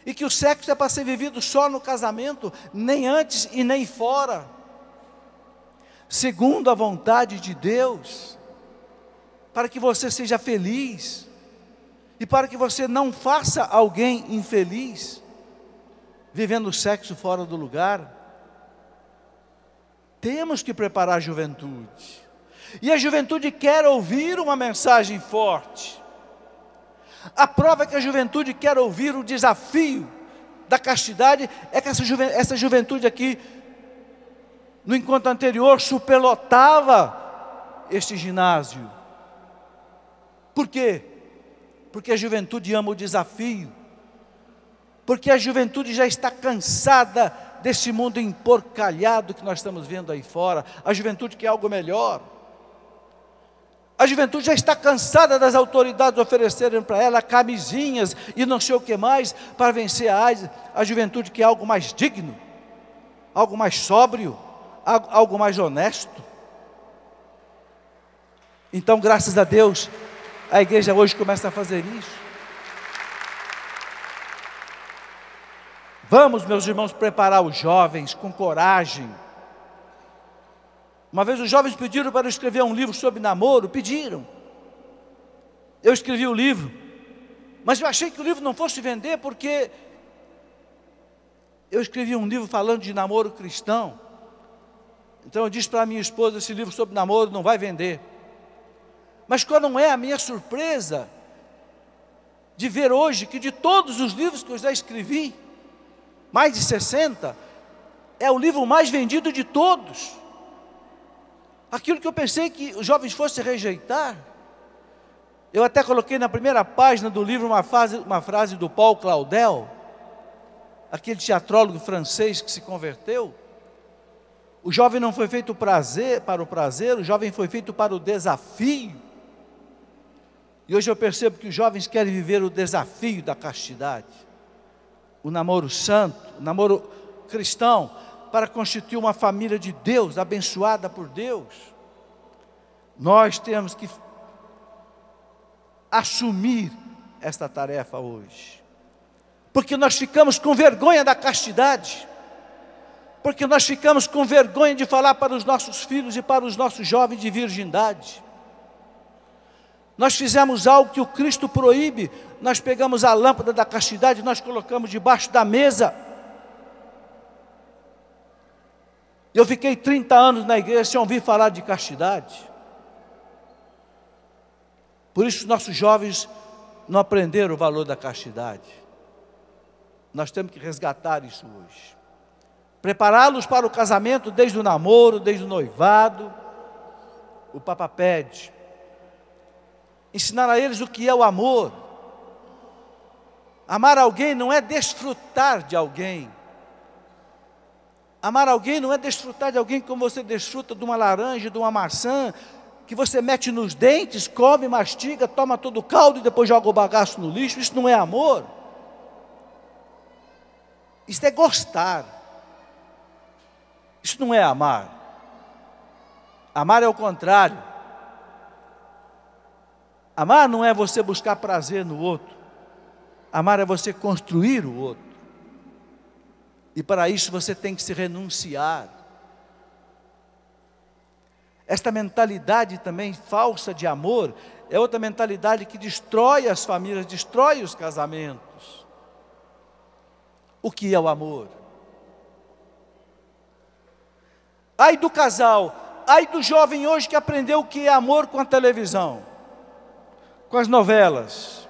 e que o sexo é para ser vivido só no casamento, nem antes e nem fora, segundo a vontade de Deus, para que você seja feliz, e para que você não faça alguém infeliz, vivendo o sexo fora do lugar. Temos que preparar a juventude, e a juventude quer ouvir uma mensagem forte. A prova que a juventude quer ouvir o desafio da castidade é que essa juventude aqui, no encontro anterior, superlotava este ginásio. Por quê? Porque a juventude ama o desafio, porque a juventude já está cansada desse mundo emporcalhado que nós estamos vendo aí fora. A juventude quer algo melhor. A juventude já está cansada das autoridades oferecerem para ela camisinhas e não sei o que mais para vencer a AIDS. A juventude quer algo mais digno, algo mais sóbrio, algo mais honesto. Então, graças a Deus, a igreja hoje começa a fazer isso. Vamos, meus irmãos, preparar os jovens com coragem. Uma vez os jovens pediram para eu escrever um livro sobre namoro, pediram. Eu escrevi o livro, mas eu achei que o livro não fosse vender, porque eu escrevi um livro falando de namoro cristão. Então eu disse para a minha esposa, esse livro sobre namoro não vai vender. Mas qual não é a minha surpresa de ver hoje que de todos os livros que eu já escrevi, mais de 60, é o livro mais vendido de todos. Aquilo que eu pensei que os jovens fossem rejeitar. Eu até coloquei na primeira página do livro uma frase do Paul Claudel, aquele teatrólogo francês que se converteu. O jovem não foi feito para o prazer, o jovem foi feito para o desafio. E hoje eu percebo que os jovens querem viver o desafio da castidade, o namoro santo, o namoro cristão, para constituir uma família de Deus, abençoada por Deus. Nós temos que assumir esta tarefa hoje, porque nós ficamos com vergonha da castidade, porque nós ficamos com vergonha de falar para os nossos filhos e para os nossos jovens de virgindade. Nós fizemos algo que o Cristo proíbe. Nós pegamos a lâmpada da castidade e nós colocamos debaixo da mesa. Eu fiquei 30 anos na igreja sem ouvir falar de castidade. Por isso nossos jovens não aprenderam o valor da castidade. Nós temos que resgatar isso hoje. Prepará-los para o casamento desde o namoro, desde o noivado. O Papa pede. Ensinar a eles o que é o amor. Amar alguém não é desfrutar de alguém. Amar alguém não é desfrutar de alguém como você desfruta de uma laranja, de uma maçã, que você mete nos dentes, come, mastiga, toma todo o caldo e depois joga o bagaço no lixo. Isso não é amor. Isso é gostar. Isso não é amar. Amar é o contrário. Amar não é você buscar prazer no outro. Amar é você construir o outro. E para isso você tem que se renunciar. Esta mentalidade também falsa de amor é outra mentalidade que destrói as famílias, destrói os casamentos. O que é o amor? Ai do casal, ai do jovem hoje que aprendeu o que é amor com a televisão, com as novelas.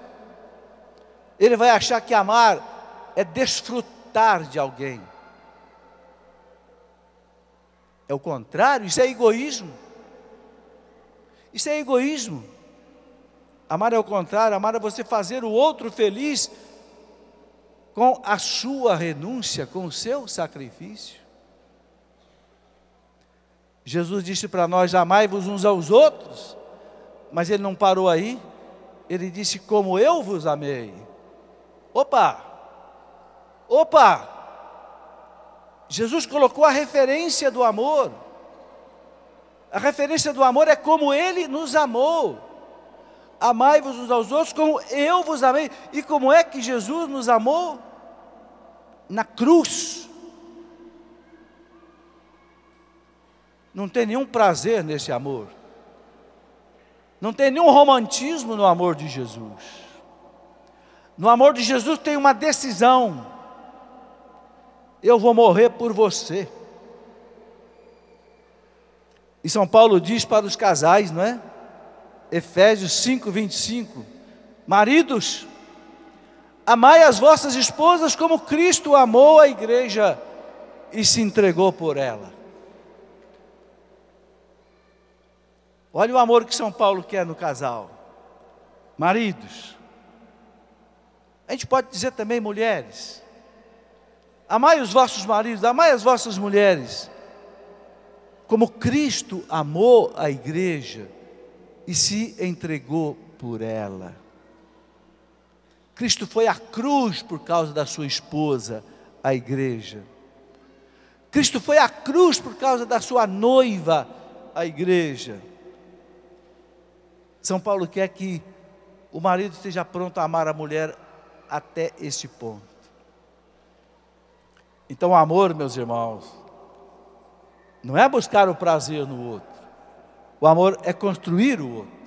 Ele vai achar que amar é desfrutar de alguém. É o contrário, isso é egoísmo. Isso é egoísmo. Amar é o contrário, amar é você fazer o outro feliz com a sua renúncia, com o seu sacrifício. Jesus disse para nós, amai-vos uns aos outros, mas Ele não parou aí, Ele disse, como eu vos amei. Opa! Jesus colocou a referência do amor. A referência do amor é como Ele nos amou. Amai-vos uns aos outros como eu vos amei. E como é que Jesus nos amou? Na cruz. Não tem nenhum prazer nesse amor. Não tem nenhum romantismo no amor de Jesus. No amor de Jesus tem uma decisão. Eu vou morrer por você. E São Paulo diz para os casais, não é? Efésios 5:25. Maridos, amai as vossas esposas como Cristo amou a igreja e se entregou por ela. Olha o amor que São Paulo quer no casal. Maridos, a gente pode dizer também mulheres, amai os vossos maridos, amai as vossas mulheres, como Cristo amou a igreja e se entregou por ela. Cristo foi à cruz por causa da sua esposa, a igreja. Cristo foi à cruz por causa da sua noiva, a igreja. São Paulo quer que o marido esteja pronto a amar a mulher até esse ponto. Então o amor, meus irmãos, não é buscar o prazer no outro. O amor é construir o outro.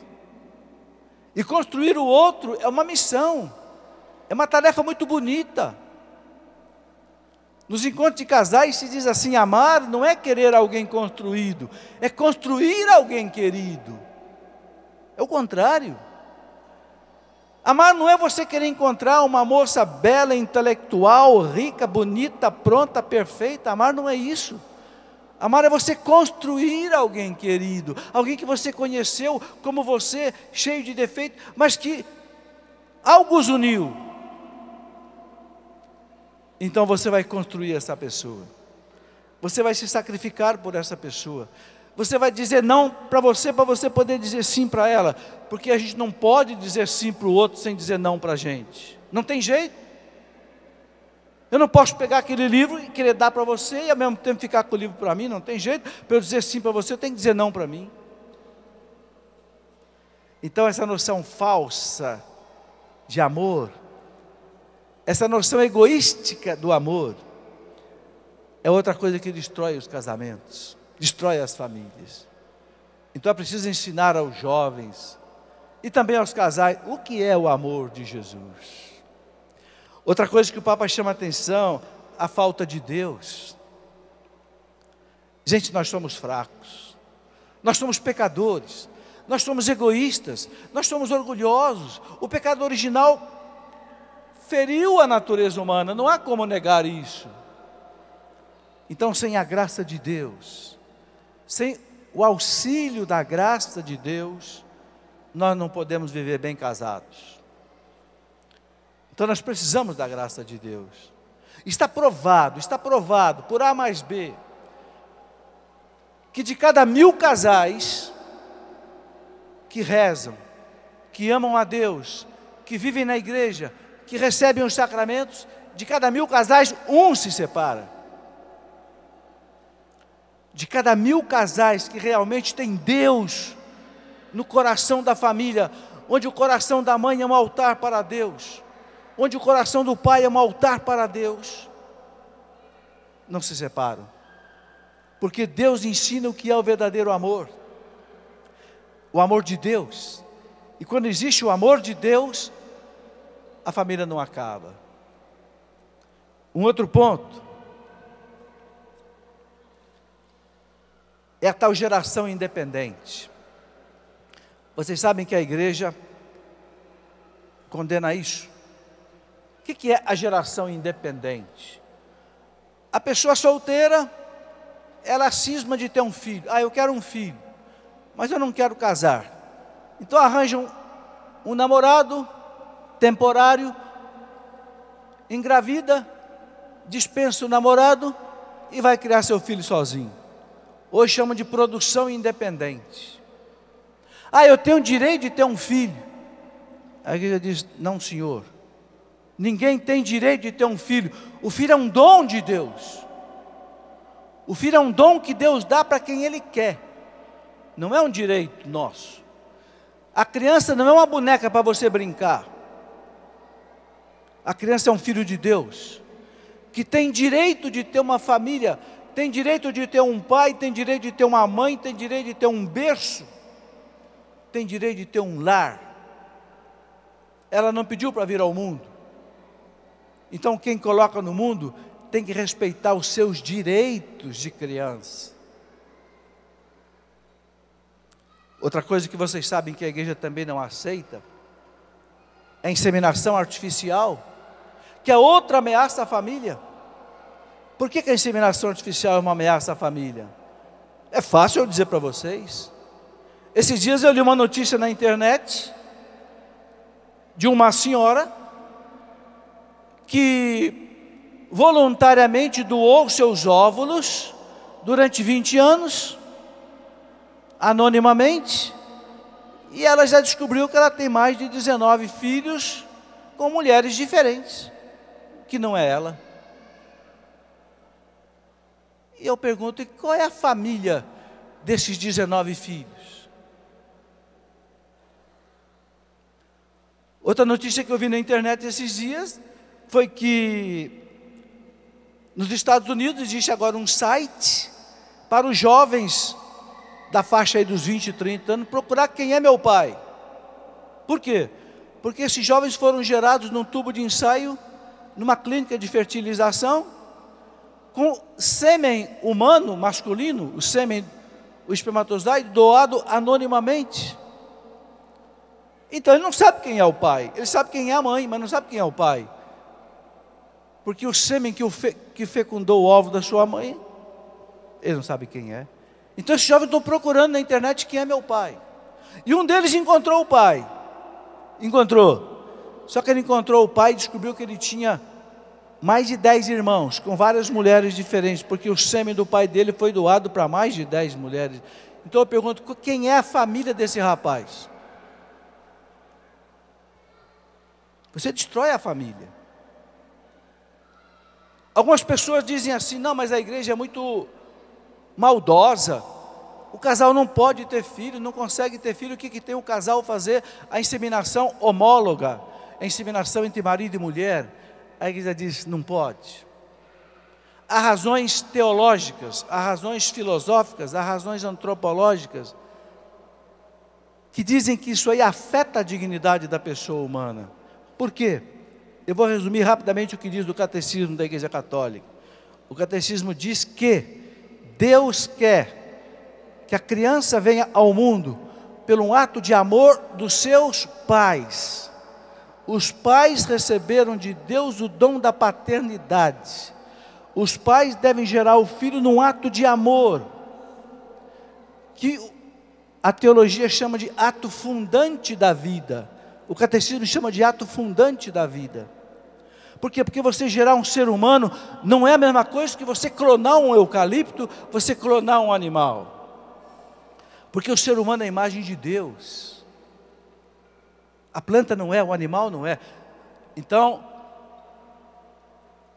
E construir o outro é uma missão. É uma tarefa muito bonita. Nos encontros de casais se diz assim: amar não é querer alguém construído, é construir alguém querido. É o contrário. Amar não é você querer encontrar uma moça bela, intelectual, rica, bonita, pronta, perfeita. Amar não é isso. Amar é você construir alguém querido, alguém que você conheceu como você, cheio de defeitos, mas que algo os uniu. Então você vai construir essa pessoa. Você vai se sacrificar por essa pessoa. Você vai dizer não para você poder dizer sim para ela. Porque a gente não pode dizer sim para o outro sem dizer não para a gente. Não tem jeito. Eu não posso pegar aquele livro e querer dar para você e ao mesmo tempo ficar com o livro para mim. Não tem jeito. Para eu dizer sim para você, eu tenho que dizer não para mim. Então essa noção falsa de amor, essa noção egoística do amor, é outra coisa que destrói os casamentos, destrói as famílias. Então é preciso ensinar aos jovens e também aos casais o que é o amor de Jesus. Outra coisa que o Papa chama a atenção, a falta de Deus. Gente, nós somos fracos, nós somos pecadores, nós somos egoístas, nós somos orgulhosos. O pecado original feriu a natureza humana, não há como negar isso. Então, sem a graça de Deus, sem o auxílio da graça de Deus, nós não podemos viver bem casados. Então nós precisamos da graça de Deus. Está provado por A mais B, que de cada 1000 casais que rezam, que amam a Deus, que vivem na igreja, que recebem os sacramentos, de cada 1000 casais, um se separa. De cada 1000 casais que realmente tem Deus no coração da família, onde o coração da mãe é um altar para Deus, onde o coração do pai é um altar para Deus, não se separam. Porque Deus ensina o que é o verdadeiro amor. O amor de Deus. E quando existe o amor de Deus, a família não acaba. Um outro ponto é a tal geração independente. Vocês sabem que a igreja condena isso. O que é a geração independente? A pessoa solteira, ela cisma de ter um filho. Eu quero um filho, mas eu não quero casar. Então arranjam um namorado temporário, engravida, dispensa o namorado e vai criar seu filho sozinho. Hoje chamam de produção independente. Eu tenho direito de ter um filho. A igreja diz: não, senhor. Ninguém tem direito de ter um filho. O filho é um dom de Deus. O filho é um dom que Deus dá para quem Ele quer. Não é um direito nosso. A criança não é uma boneca para você brincar. A criança é um filho de Deus, que tem direito de ter uma família, tem direito de ter um pai, tem direito de ter uma mãe, tem direito de ter um berço, tem direito de ter um lar. Ela não pediu para vir ao mundo. Então quem coloca no mundo tem que respeitar os seus direitos de criança. Outra coisa que vocês sabem que a igreja também não aceita é a inseminação artificial, que é outra ameaça à família. Por que a inseminação artificial é uma ameaça à família? É fácil eu dizer para vocês. Esses dias eu li uma notícia na internet de uma senhora que voluntariamente doou seus óvulos durante 20 anos, anonimamente, E ela já descobriu que ela tem mais de 19 filhos com mulheres diferentes, que não é ela. E eu pergunto, qual é a família desses 19 filhos? Outra notícia que eu vi na internet esses dias foi que nos Estados Unidos existe agora um site para os jovens da faixa aí dos 20 e 30 anos procurar quem é meu pai. Por quê? Porque esses jovens foram gerados num tubo de ensaio, numa clínica de fertilização, com sêmen humano, masculino, o sêmen, o espermatozoide, doado anonimamente. Então ele não sabe quem é o pai, ele sabe quem é a mãe, mas não sabe quem é o pai. Porque o sêmen que fecundou o óvulo da sua mãe, ele não sabe quem é. Então esses jovens estão procurando na internet quem é meu pai. E um deles encontrou o pai. Encontrou. Só que ele encontrou o pai e descobriu que ele tinha mais de 10 irmãos, com várias mulheres diferentes, porque o sêmen do pai dele foi doado para mais de 10 mulheres. Então eu pergunto, quem é a família desse rapaz? Você destrói a família. Algumas pessoas dizem assim, não, mas a igreja é muito maldosa, o casal não pode ter filho, não consegue ter filho. O que tem o casal fazer? A inseminação homóloga, a inseminação entre marido e mulher. A igreja diz, não pode. Há razões teológicas, há razões filosóficas, há razões antropológicas, que dizem que isso aí afeta a dignidade da pessoa humana. Por quê? Eu vou resumir rapidamente o que diz o Catecismo da Igreja Católica. O Catecismo diz que Deus quer que a criança venha ao mundo pelo um ato de amor dos seus pais. Os pais receberam de Deus o dom da paternidade. Os pais devem gerar o filho num ato de amor, que a teologia chama de ato fundante da vida. O catecismo chama de ato fundante da vida. Por quê? Porque você gerar um ser humano não é a mesma coisa que você clonar um eucalipto, você clonar um animal. Porque o ser humano é a imagem de Deus. A planta não é, o animal não é. Então,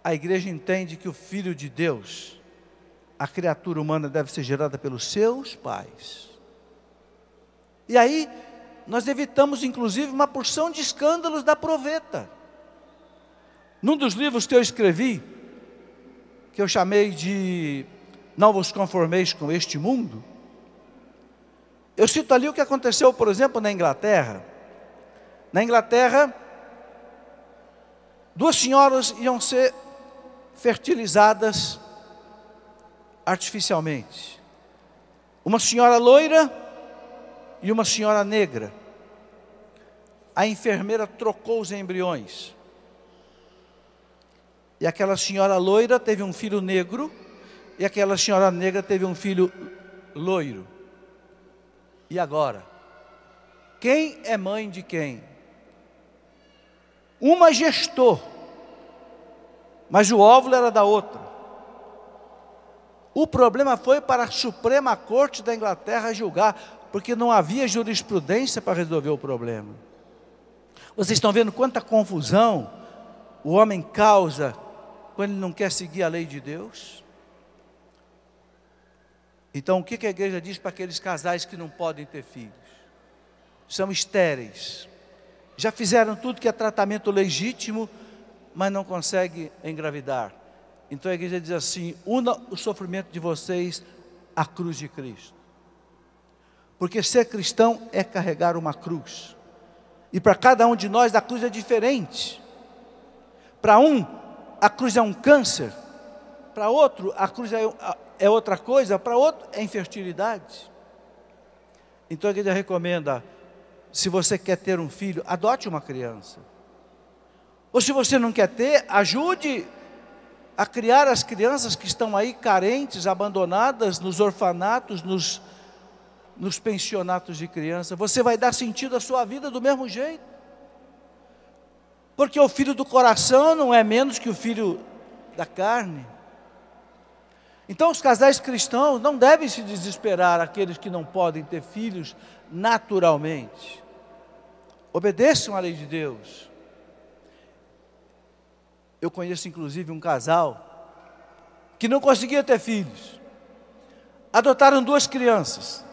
a igreja entende que o Filho de Deus, a criatura humana deve ser gerada pelos seus pais. E aí, nós evitamos inclusive uma porção de escândalos da proveta. Num dos livros que eu escrevi, que eu chamei de Não vos conformeis com este mundo, eu cito ali o que aconteceu, por exemplo, na Inglaterra. Na Inglaterra, duas senhoras iam ser fertilizadas artificialmente. Uma senhora loira e uma senhora negra. A enfermeira trocou os embriões. E aquela senhora loira teve um filho negro, e aquela senhora negra teve um filho loiro. E agora? Quem é mãe de quem? Uma gestou, mas o óvulo era da outra. O problema foi para a Suprema Corte da Inglaterra julgar, porque não havia jurisprudência para resolver o problema. Vocês estão vendo quanta confusão o homem causa quando ele não quer seguir a lei de Deus? Então, o que a igreja diz para aqueles casais que não podem ter filhos? São estéreis. Já fizeram tudo que é tratamento legítimo, mas não conseguem engravidar. Então a igreja diz assim, una o sofrimento de vocês à cruz de Cristo. Porque ser cristão é carregar uma cruz. E para cada um de nós a cruz é diferente. Para um, a cruz é um câncer. Para outro, a cruz é outra coisa. Para outro, é infertilidade. Então a igreja recomenda, se você quer ter um filho, adote uma criança. Ou se você não quer ter, ajude a criar as crianças que estão aí carentes, abandonadas, nos orfanatos, nos pensionatos de criança. Você vai dar sentido à sua vida do mesmo jeito. Porque o filho do coração não é menos que o filho da carne. Então, os casais cristãos não devem se desesperar, aqueles que não podem ter filhos naturalmente. Obedeçam à lei de Deus. Eu conheço inclusive um casal que não conseguia ter filhos. Adotaram 2 crianças.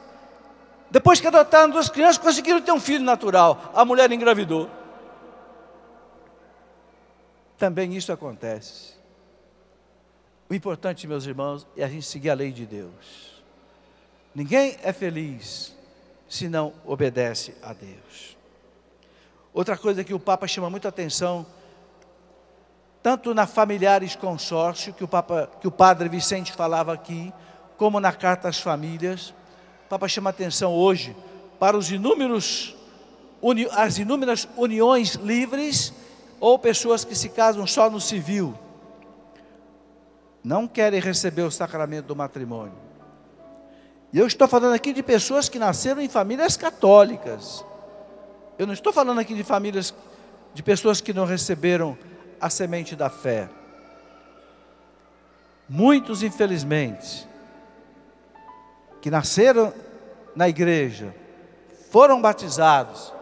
Depois que adotaram 2 crianças, conseguiram ter um filho natural. A mulher engravidou. Também isso acontece. O importante, meus irmãos, é a gente seguir a lei de Deus. Ninguém é feliz se não obedece a Deus. Outra coisa que o Papa chama muita atenção, tanto na Familiares Consórcio, que o Padre Vicente falava aqui, como na Carta às Famílias, o Papa chama atenção hoje para as inúmeras uniões livres ou pessoas que se casam só no civil. Não querem receber o sacramento do matrimônio. E eu estou falando aqui de pessoas que nasceram em famílias católicas. Eu não estou falando aqui de pessoas que não receberam a semente da fé. Muitos, infelizmente, que nasceram na igreja, foram batizados,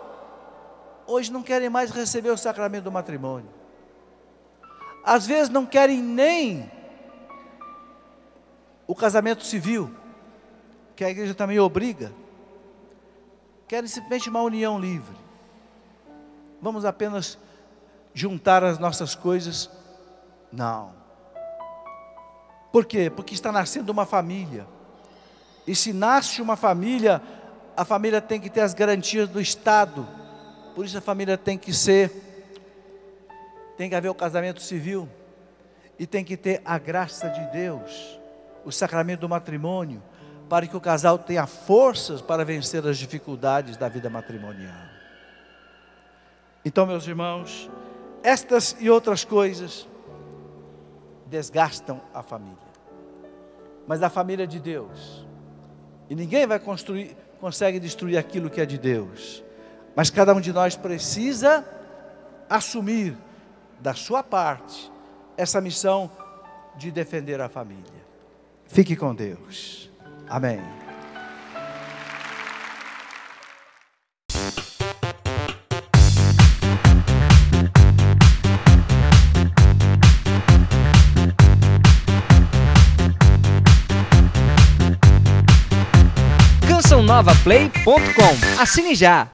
hoje não querem mais receber o sacramento do matrimônio. Às vezes não querem nem o casamento civil, que a igreja também obriga. Querem simplesmente uma união livre. Vamos apenas juntar as nossas coisas? Não. Por quê? Porque está nascendo uma família. E se nasce uma família, a família tem que ter as garantias do Estado. Por isso a família tem que haver o casamento civil. E tem que ter a graça de Deus, o sacramento do matrimônio, para que o casal tenha forças para vencer as dificuldades da vida matrimonial. Então, meus irmãos, estas e outras coisas desgastam a família. Mas a família é de Deus. E ninguém consegue destruir aquilo que é de Deus. Mas cada um de nós precisa assumir da sua parte essa missão de defender a família. Fique com Deus. Amém. CançãoNovaPlay.com. Assine já!